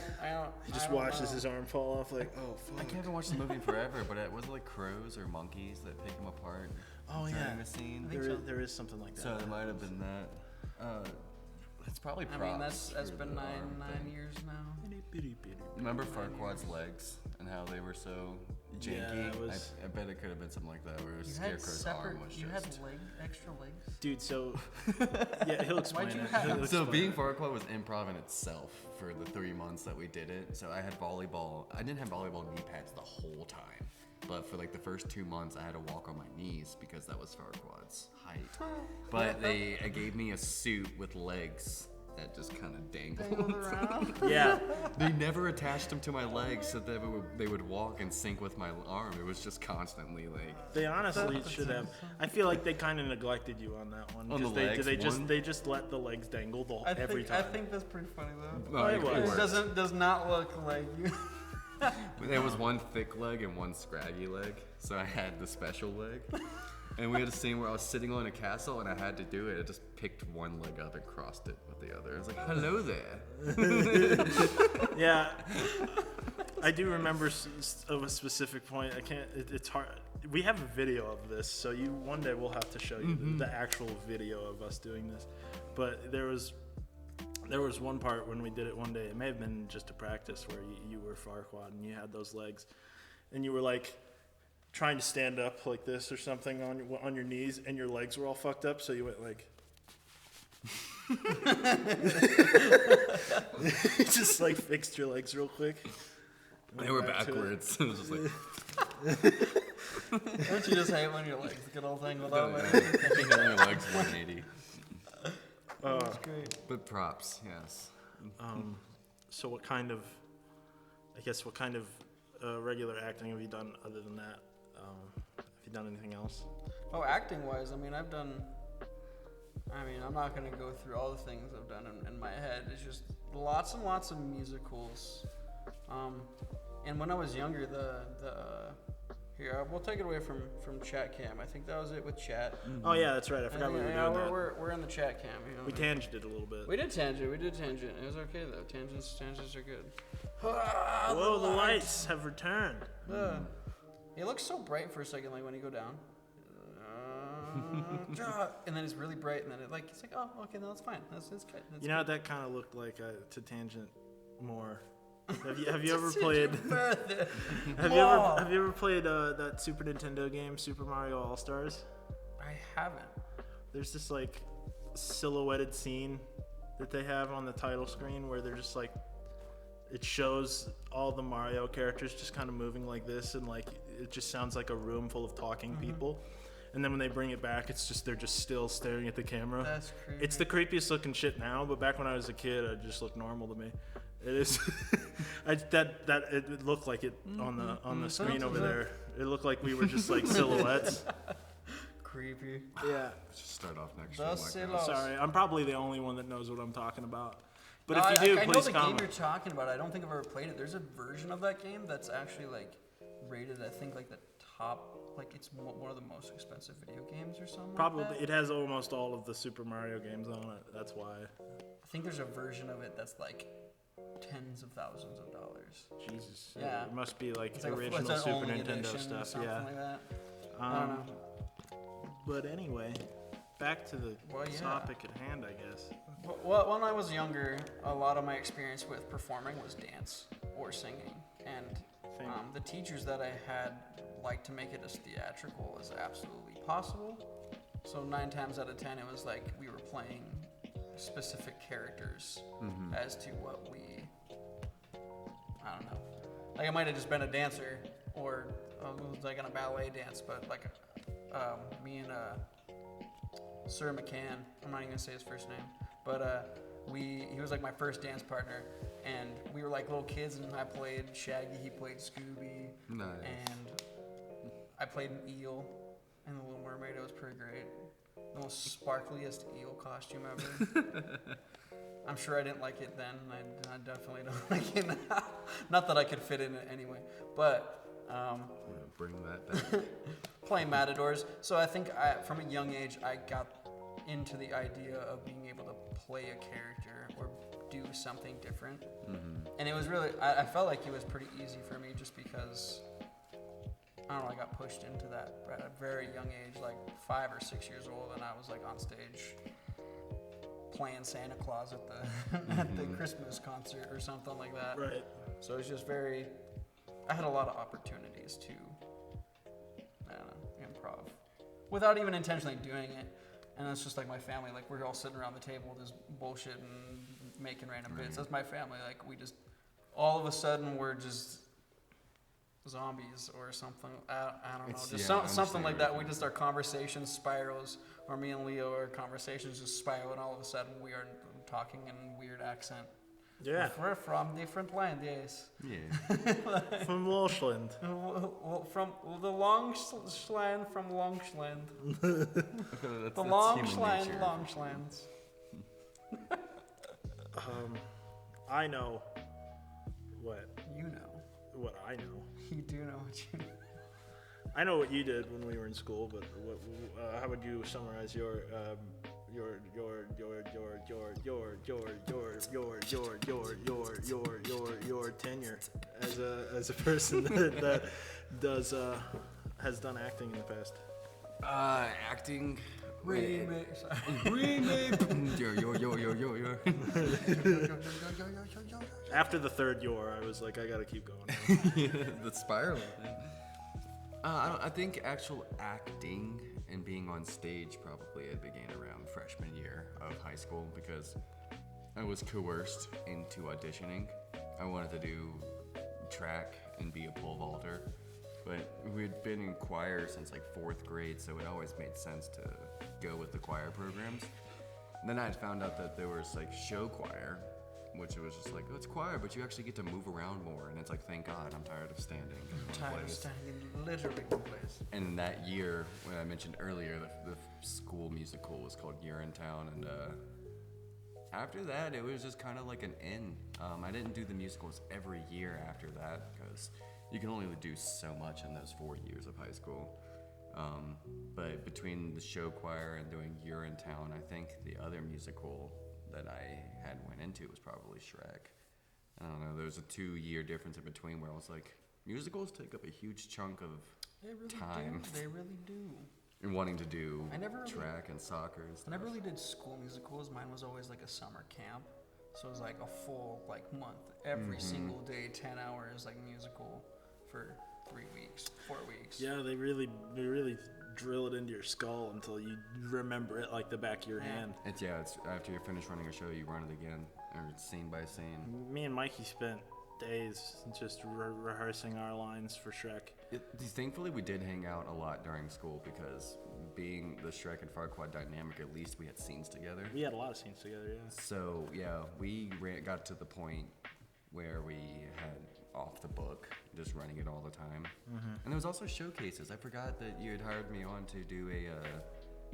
he just I don't watches know. his arm fall off. Like, oh I fuck. haven't watched the movie in forever, but it was like crows or monkeys that pick him apart. Oh during yeah, the scene. I think so. there is something like that. So it might have been that. It's probably I props. mean, that's for been the nine arm years now. thing. Remember Farquaad's legs and how they were so janky? Yeah, it was- I bet it could have been something like that, where You had Scarecrow's separate. arm was You just. had extra legs. Dude, so yeah, he'll explain Why'd you it. have- He'll So explain being it. Farquaad was improv in itself for the 3 months that we did it. So I had volleyball. I didn't have volleyball knee pads the whole time, but for like the first 2 months, I had to walk on my knees because that was Farquaad's height. But they gave me a suit with legs that just kind of dangled. Around. Yeah, They never attached them to my legs so that they would walk and sync with my arm. It was just constantly like. they honestly should have. I feel like they kind of neglected you on that one. On the 'cause they, legs, they just let the legs dangle every I time. think that's pretty funny though. No, it was. It does not look like you. There was one thick leg and one scraggy leg, so I had the special leg. And we had a scene where I was sitting on a castle and I had to do it. I just picked one leg up and crossed it with the other. I was like, "Hello there." Yeah, I do remember of a specific point. I can't. It's hard. We have a video of this, so one day we'll have to show you the actual video of us doing this. But there was one part when we did it one day. It may have been just a practice where you were Farquaad and you had those legs, and you were like trying to stand up like this or something on your knees, and your legs were all fucked up. So you went like. Just like fixed your legs real quick. They were Back to it. backwards. It was just like. Don't you just hate when your legs get all tangled up? Your legs 180. That's great. But props, yes. So what kind of regular acting have you done other than that? Have you done anything else? Oh, acting wise, I mean, I'm not gonna go through all the things I've done in my head. It's just lots and lots of musicals. And when I was younger, we'll take it away from chat cam. I think that was it with chat. Oh yeah, that's right. I forgot we were doing that. We're in the chat cam. You know We what I mean? tangented a little bit. We did tangent. It was okay though. Tangents are good. Whoa, the lights have returned. It looks so bright for a second, like when you go down. And then it's really bright, and then it's like, oh, okay, no, that's fine. That's good. That's You know what that kind of looked like to tangent more. Have you ever played? Have you ever played that Super Nintendo game, Super Mario All Stars? I haven't. There's this like silhouetted scene that they have on the title screen where they're just like, it shows all the Mario characters just kind of moving like this, and like it just sounds like a room full of talking people. And then when they bring it back, it's just they're just still staring at the camera. That's creepy. It's the creepiest looking shit now, but back when I was a kid, it just looked normal to me. It is. It looked like it on the screen over there. It looked like we were just like silhouettes. Creepy. Yeah. Just start off next Dos year. celos. Sorry, I'm probably the only one that knows what I'm talking about. But No, if you do, I know please the comment. game you're talking about. I don't think I've ever played it. There's a version of that game that's actually like rated, I think, like the top, like it's one of the most expensive video games or something. Probably, Like that. it has almost all of the Super Mario games on it. That's why. I think there's a version of it that's like tens of thousands of dollars. Jesus. Yeah. It must be like It's like original it's an Super only Nintendo edition or stuff. something Yeah. like that. I don't know. But anyway, back to the Well, yeah. topic at hand, I guess. Well, when I was younger, a lot of my experience with performing was dance or singing, and the teachers that I had like to make it as theatrical as absolutely possible. So 9 times out of 10, it was like we were playing specific characters as to what we, I don't know. Like it might have just been a dancer or it was like in a ballet dance, but like me and Sir McCann, I'm not even gonna say his first name, but he was like my first dance partner, and we were like little kids, and I played Shaggy, he played Scooby, Nice. and I played an eel in The Little Mermaid. It was pretty great. The most sparkliest eel costume ever. I'm sure I didn't like it then. I definitely don't like it now. Not that I could fit in it anyway, but Bring that back. playing matadors. So I think from a young age, I got into the idea of being able to play a character or do something different. And it was really, I felt like it was pretty easy for me just because, I don't know, I got pushed into that at a very young age, like 5 or 6 years old, and I was like on stage playing Santa Claus at the at the Christmas concert or something like that. Right. So it was just very, I had a lot of opportunities to, I don't know, improv without even intentionally doing it. And it's just like my family, like we're all sitting around the table just bullshit and making random bits. That's my family. Like we just, all of a sudden we're just zombies or something. I don't know. Just I something like understand that. where We you're just, our conversation spirals, or me and Leo, our conversations just spiral, and all of a sudden we are talking in weird accent. Yeah. We're from different land, yes. Yeah. From Loshland. Well, from the long schland from Longschland. That's The long human schland, nature. Longschlands. I know what You know. I know. You do know what you know. I know what you did when we were in school, but how would you summarize your tenure as a person that does has done acting in the past? Acting. Remake. Yo. After the third year, I was like, I gotta keep going. The spiral. I think actual acting and being on stage probably it began around freshman year of high school because I was coerced into auditioning. I wanted to do track and be a pole vaulter, but we'd been in choir since like 4th grade, so it always made sense to go with the choir programs. And then I had found out that there was like show choir, which it was just like, oh, it's choir, but you actually get to move around more. And it's like, thank God, I'm tired of standing in one Tired of place. standing literally in place. And that year, when I mentioned earlier, the school musical was called Urinetown, and after that, it was just kind of like an in. I didn't do the musicals every year after that because you can only do so much in those 4 years of high school. But between the show choir and doing Urinetown, I think the other musical that I had went into was probably Shrek. I don't know, there was a 2-year difference in between where I was like, musicals take up a huge chunk of They really time. do. They really do. And wanting to do I never really- track and soccer and I stuff. never really did school musicals. Mine was always like a summer camp. So it was like a full like month, every single day, 10 hours like musical for 3 weeks, 4 weeks. Yeah, they really drill it into your skull until you remember it like the back of your hand. It's after you finish running a show, you run it again, or it's scene by scene. Me and Mikey spent days just rehearsing our lines for Shrek. Thankfully, we did hang out a lot during school because being the Shrek and Farquaad dynamic, at least we had scenes together. We had a lot of scenes together, yeah. So yeah, we got to the point where we had off the book, just running it all the time. And there was also showcases. I forgot that you had hired me on to do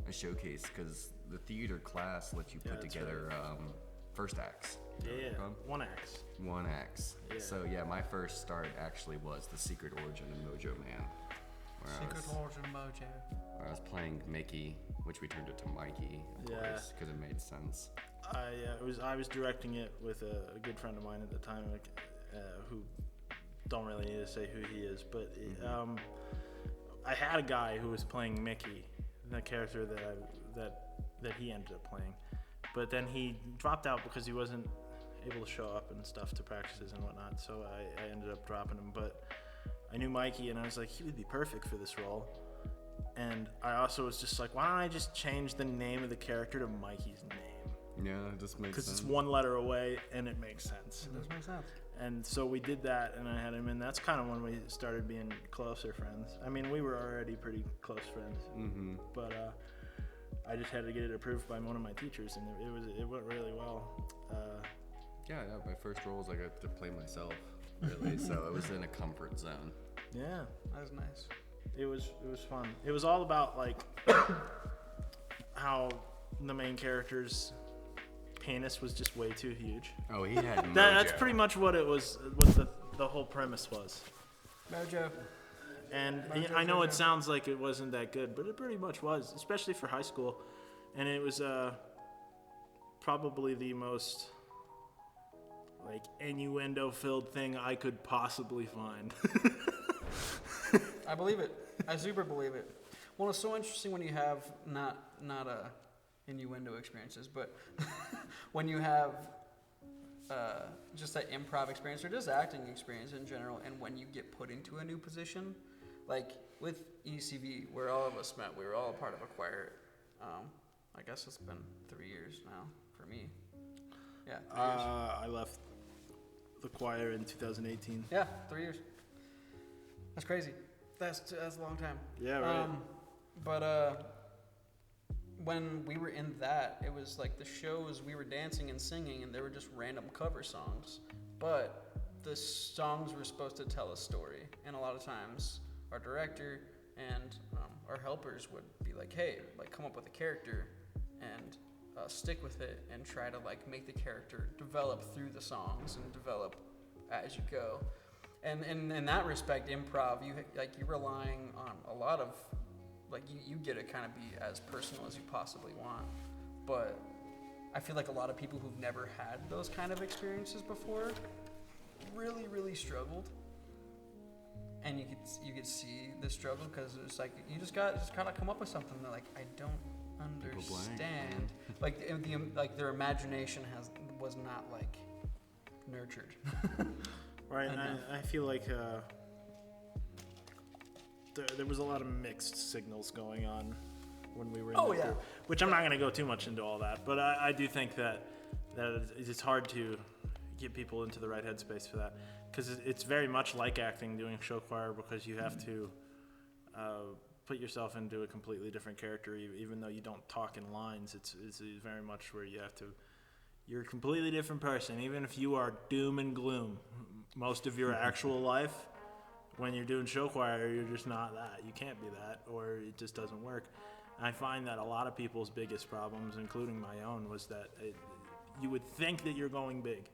a showcase because the theater class lets you put that's together first acts. Yeah, Um, one axe. One acts. Yeah. So yeah, my first start actually was The Secret Origin of Mojo Man. Secret Origin Mojo. Where I was playing Mickey, which we turned it to Mikey, of Yeah. course, because it made sense. I was directing it with a good friend of mine at the time, who don't really need to say who he is, but I had a guy who was playing Mickey, the character that he ended up playing, but then he dropped out because he wasn't able to show up and stuff to practices and whatnot. So I ended up dropping him, but I knew Mikey, and I was like, he would be perfect for this role. And I also was just like, why don't I just change the name of the character to Mikey's name? Yeah, it just makes sense. Because it's one letter away, and it makes sense. It does make sense. And so we did that, and I had him, and that's kind of when we started being closer friends. I mean, we were already pretty close friends, but I just had to get it approved by one of my teachers, and it went really well. Yeah, my first role was I got to play myself, really, so it was in a comfort zone. Yeah, That was nice. it was fun. It was all about like how the main character's penis was just way too huge. Oh, he had mojo. That's pretty much what it was. What the whole premise was. Mojo. And I know it sounds like it wasn't that good, but it pretty much was, especially for high school. And it was probably the most like innuendo-filled thing I could possibly find. I believe it. I super believe it. Well, it's so interesting when you have not innuendo experiences, but when you have just that improv experience or just acting experience in general, and when you get put into a new position, like with ECV, where all of us met, we were all a part of a choir. I guess it's been 3 years now for me. Yeah, 3 years. I left the choir in 2018. Yeah, 3 years. That's crazy. That's a long time. Yeah, right. But when we were in that, it was like the shows, we were dancing and singing, and they were just random cover songs. But the songs were supposed to tell a story, and a lot of times our director and our helpers would be like, "Hey, like come up with a character and stick with it, and try to like make the character develop through the songs and develop as you go." And in that respect, improv, you're relying on a lot of, like you get to kind of be as personal as you possibly want. But I feel like a lot of people who've never had those kind of experiences before really, really struggled. And you could see the struggle, because it's like you just gotta come up with something that like I don't understand. Like their imagination was not like nurtured. Right, and I feel like there was a lot of mixed signals going on when we were in that group, which I'm not going to go too much into all that, but I do think that it's hard to get people into the right headspace for that, because it's very much like acting, doing show choir, because you have to put yourself into a completely different character, even though you don't talk in lines. It's very much where you have to, you're a completely different person, even if you are doom and gloom most of your actual life. When you're doing show choir, you're just not that. You can't be that, or it just doesn't work. And I find that a lot of people's biggest problems, including my own, was that you would think that you're going big,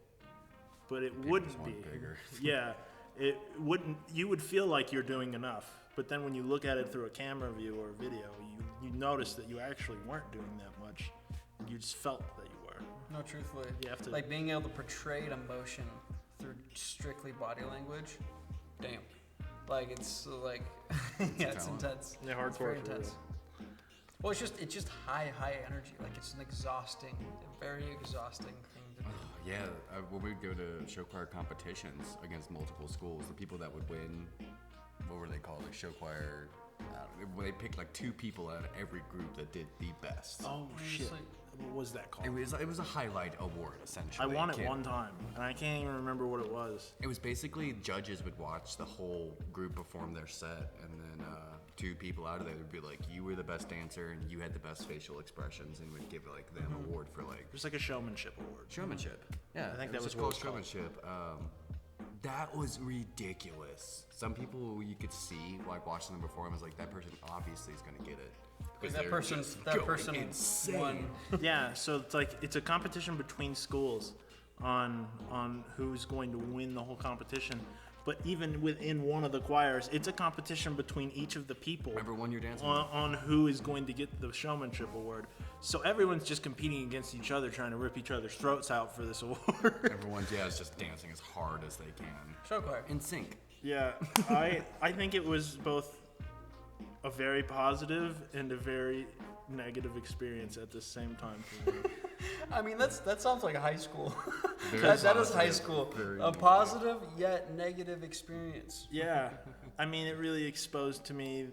but it wouldn't be. Bigger. Yeah, it wouldn't. You would feel like you're doing enough, but then when you look at it through a camera view or a video, you notice that you actually weren't doing that much. You just felt that you were. No, truthfully, You have to, like being able to portray an emotion through strictly body language. Damn, like it's like yeah, it's intense. Yeah, It's hardcore very for intense. Well, it's just high energy. Like it's an exhausting, very exhausting thing to do. Yeah, when we'd go to show choir competitions against multiple schools, the people that would win, what were they called? Like show choir. They picked like 2 people out of every group that did the best. Oh shit! What was that called? It was a highlight award essentially. I won it one time, and I can't even remember what it was. It was basically judges would watch the whole group perform their set, and then 2 people out of there would be like, "You were the best dancer, and you had the best facial expressions," and would give like them an award for like It was like a showmanship award. showmanship. Yeah, I think it that was just what called it was called. showmanship. That was ridiculous. Some people you could see like watching them perform was like, that person obviously is gonna get it. Because That they're person just going insane. won. Yeah, so it's a competition between schools on who's going to win the whole competition. But even within one of the choirs, it's a competition between each of the people. Remember one you're dancing on who is going to get the showmanship award. So everyone's just competing against each other, trying to rip each other's throats out for this award. Everyone's is just dancing as hard as they can. Show choir. In sync. Yeah, I think it was both a very positive and a very negative experience at the same time for me. I mean, that sounds like high school. Very that is positive, high school. very A positive yet negative experience. Yeah, I mean, it really exposed to me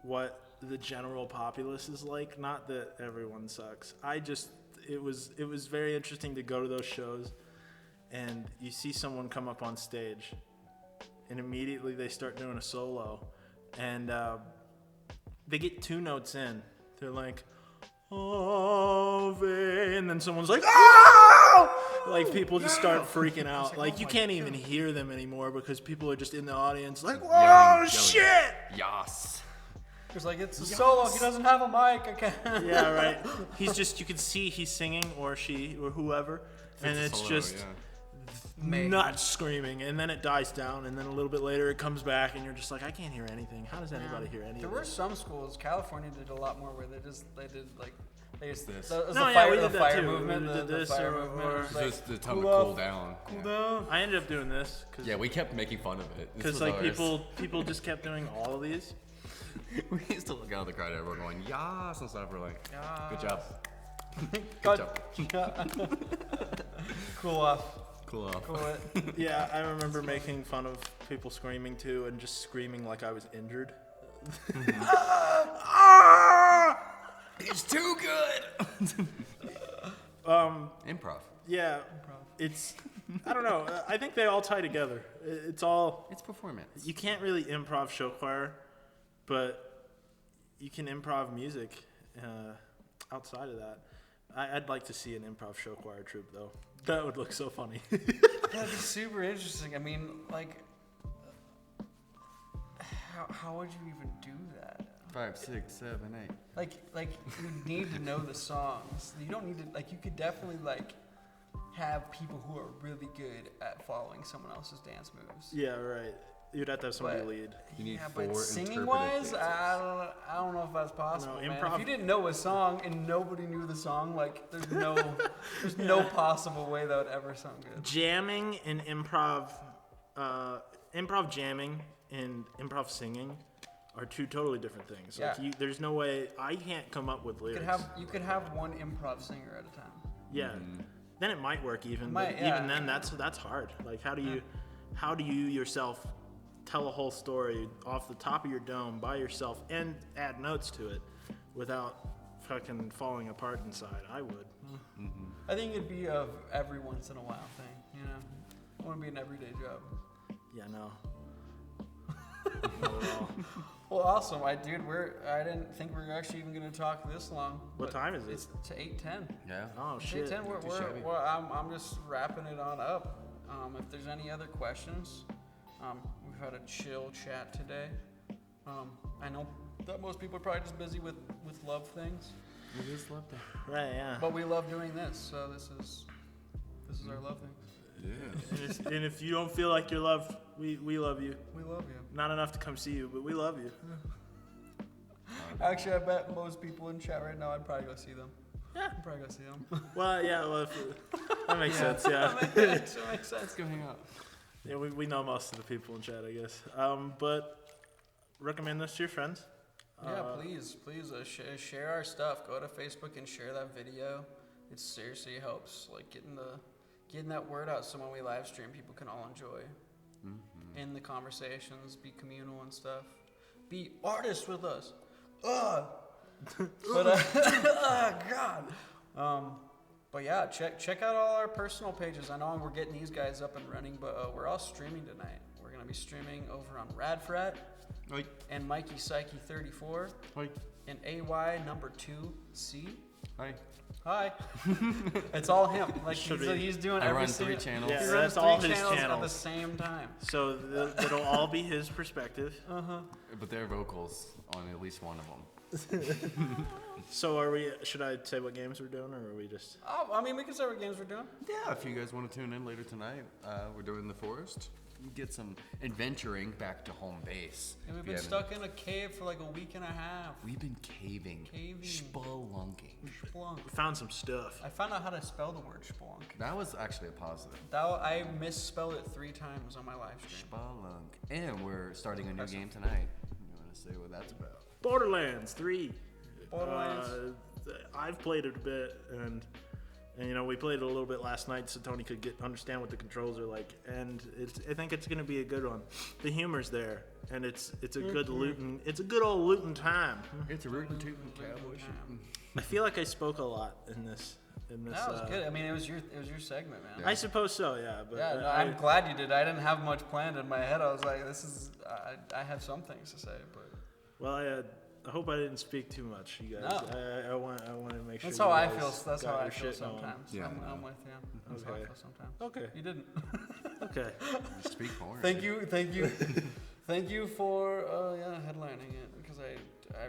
what the general populace is like. Not that everyone sucks. It was very interesting to go to those shows, and you see someone come up on stage, and immediately they start doing a solo, and they get 2 notes in. They're like, Ave, and then someone's like, oh! Like, people just start freaking out. Like, you can't even hear them anymore because people are just in the audience like, whoa, shit! Yas. It's like, it's a solo. He doesn't have a mic. I can't. Yeah, right. He's just, you can see he's singing, or she, or whoever, and it's just nuts screaming, and then it dies down, and then a little bit later it comes back, and you're just like, I can't hear anything. How does anybody hear anything? There were some schools. California did a lot more where they did like. They used This. the No, yeah, fire, we the did that fire too. movement. We The, did the this fire or- movement. or- was like, Just the time to cool cool off. down. Cool Yeah. down. I ended up doing this Yeah, we kept making fun of it. This because was like ours. people just kept doing all of these. We used to look out of the crowd, everyone going, yas, and stuff. We're like, good job. Good job. Cool off. Cool off. Cool it. Yeah, I remember making fun of people screaming too, and just screaming like I was injured. It's too good. Improv. Yeah, it's, I don't know. I think they all tie together. It's all, It's performance. you can't really improv show choir, but you can improv music outside of that. I'd like to see an improv show choir troupe, though. That would look so funny. That'd be super interesting. I mean, like, how would you even do that? 5, 6, 7, 8. Like you need to know the songs. You don't need to, like, you could definitely, like, have people who are really good at following someone else's dance moves. Yeah, right. You'd have to have somebody But- lead. You need Yeah, 4 but singing interpretive wise, dancers. I don't know if that's possible, No, man. improv- If you didn't know a song and nobody knew the song, like, there's no possible way that would ever sound good. Jamming and improv, improv jamming and improv singing are 2 totally different things. Like, Yeah. there's no way, I can't come up with You lyrics. could have one improv singer at a time. Yeah. Then it might work even, Might, but yeah. even then that's hard. Like, how do you yourself tell a whole story off the top of your dome by yourself and add notes to it without fucking falling apart inside? I would. I think it'd be a every once in a while thing, you know? It wouldn't be an everyday job. Yeah, no. Not at all. Well, awesome. I didn't think we were actually even going to talk this long. What but time is it? It's to 8:10. Yeah. Oh It's shit. 8:10. too shabby. I'm just wrapping it on up. If there's any other questions, we've had a chill chat today. I know that most people are probably just busy with love things, We just love that. Right, yeah. but we love doing this. So this is our love thing. Yeah. And if you don't feel like you're loved, we love you. We love you. Not enough to come see you, but we love you. Actually, I bet most people in chat right now, I'd probably go see them. Yeah, I'd probably go see them. Well, yeah, that makes sense, yeah. That makes sense. Let's go hang out. Yeah, we know most of the people in chat, I guess. But recommend this to your friends. Yeah, please share our stuff. Go to Facebook and share that video. It seriously helps, like getting that word out, so when we live stream, people can all enjoy in the conversations, be communal and stuff, be artists with us. But God. But yeah, check out all our personal pages. I know we're getting these guys up and running, but we're all streaming tonight. We're gonna be streaming over on Radfrat Oi. and Mikey Psyche 34 Oi. and AY number 2C. Hi. Hi. It's all him. Like Should he's doing I every run single. 3 channels. Yeah, He that's runs 3 all his channels at the channels. same time. So it'll all be his perspective. But they're vocals on at least one of them. So should I say what games we're doing, or are we just... Oh, I mean, we can say what games we're doing. Yeah, if you guys want to tune in later tonight, we're doing the forest. Get some adventuring back to home base. And we've If you been haven't- stuck in a cave for like a week and a half. We've been caving. Spelunking. Splunk. We found some stuff. I found out how to spell the word splunk. That was actually a positive. I misspelled it 3 times on my live stream. Spelunk. And we're starting a new game tonight. You want to say what that's about? Borderlands 3. Borderlands. I've played it a bit, and And we played it a little bit last night so Tony could understand what the controls are like, and I think it's gonna be a good one. The humor's there, and it's a good looting. It's a good old looting time. It's a rootin' tootin' cowboy shit. I feel like I spoke a lot in this. That was good. I mean, it was your segment, man. I suppose so, yeah. But Yeah, no, I'm glad you did. I didn't have much planned in my head. I was like, I have some things to say, but. Well, I hope I didn't speak too much, you guys. No. I want to make sure. That's you how I guys feel. That's got how I your feel shit going. sometimes. Yeah, I'm with you. That's how I Okay. feel sometimes. Okay. You didn't. Okay. Speak more. Thank you for headlining it, because I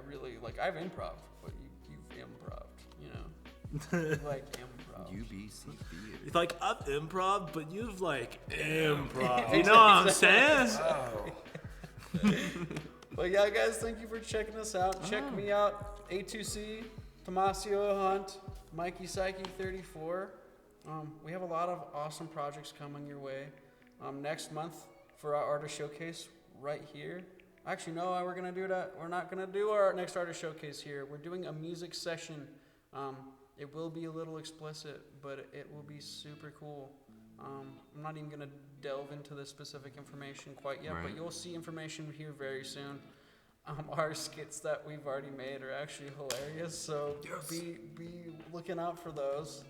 really I've improv, but you've improved, like improv. UBC theater. It's like I've improv, but you've improv. You know what I'm saying? But yeah, guys, thank you for checking us out. Check me out, AytuC, Tomasio Hunt, Mikey Psyche 34. We have a lot of awesome projects coming your way. Next month for our artist showcase right here. Actually, no, we're gonna do that. We're not gonna do our next artist showcase here. We're doing a music session. It will be a little explicit, but it will be super cool. I'm not even gonna delve into the specific information quite yet, but you'll see information here very soon. Our skits that we've already made are actually hilarious, so be looking out for those.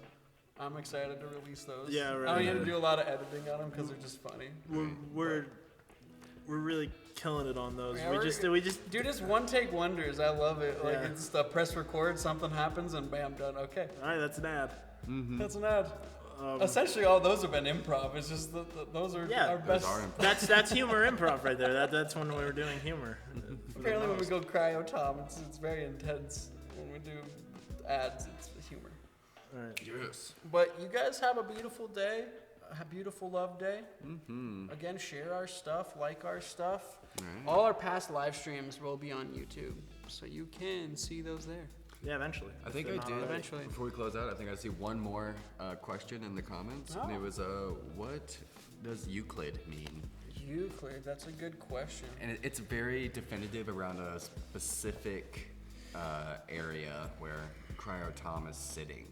I'm excited to release those. Yeah, right. I don't need to do a lot of editing on them because they're just funny. We're really killing it on those. Yeah, we just do this one take wonders. I love it. Yeah. It's the press record, something happens, and bam, done. Okay, all right. That's an ad. that's an ad. Essentially, all those have been improv. It's just those are our best. That's humor improv right there. That's when we were doing humor. Apparently, when we go Cryotom, it's very intense. When we do ads, it's humor. All right. Yes. But you guys have a beautiful day, a beautiful love day. Again, share our stuff, like our stuff. All our past live streams will be on YouTube, so you can see those there. Yeah, eventually. I think I did. Eventually. Before we close out, I think I see one more question in the comments. And it was, what does Euclid mean? Euclid, that's a good question. And it's very definitive around a specific area where Cryotom is sitting.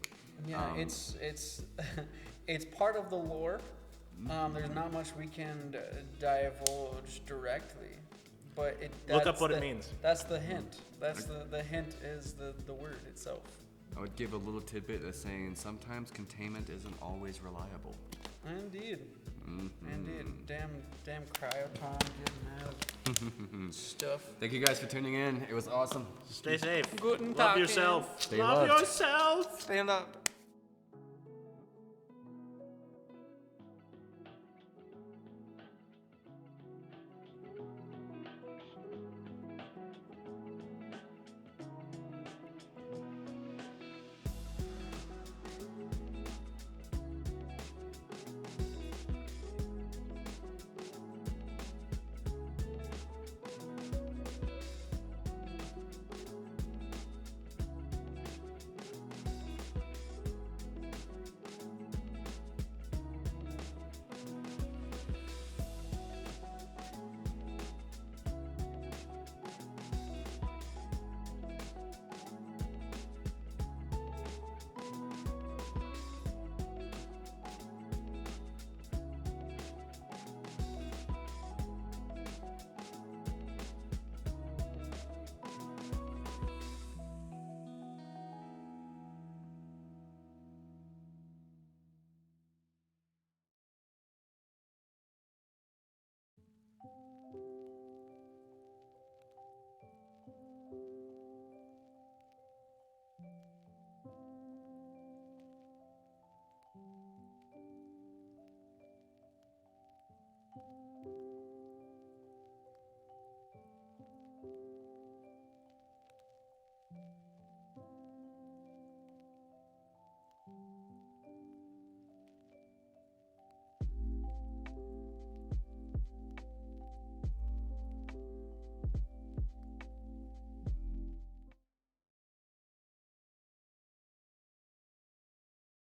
Yeah, it's it's part of the lore. There's not much we can divulge directly, but Look up what it means. That's the hint. That's the hint is the word itself. I would give a little tidbit of saying sometimes containment isn't always reliable. Indeed. Indeed. Damn Cryotom getting out stuff. Thank you guys for tuning in. It was awesome. Stay safe. Guten Love Tag. yourself. Stay Love loved. yourself. Stand up.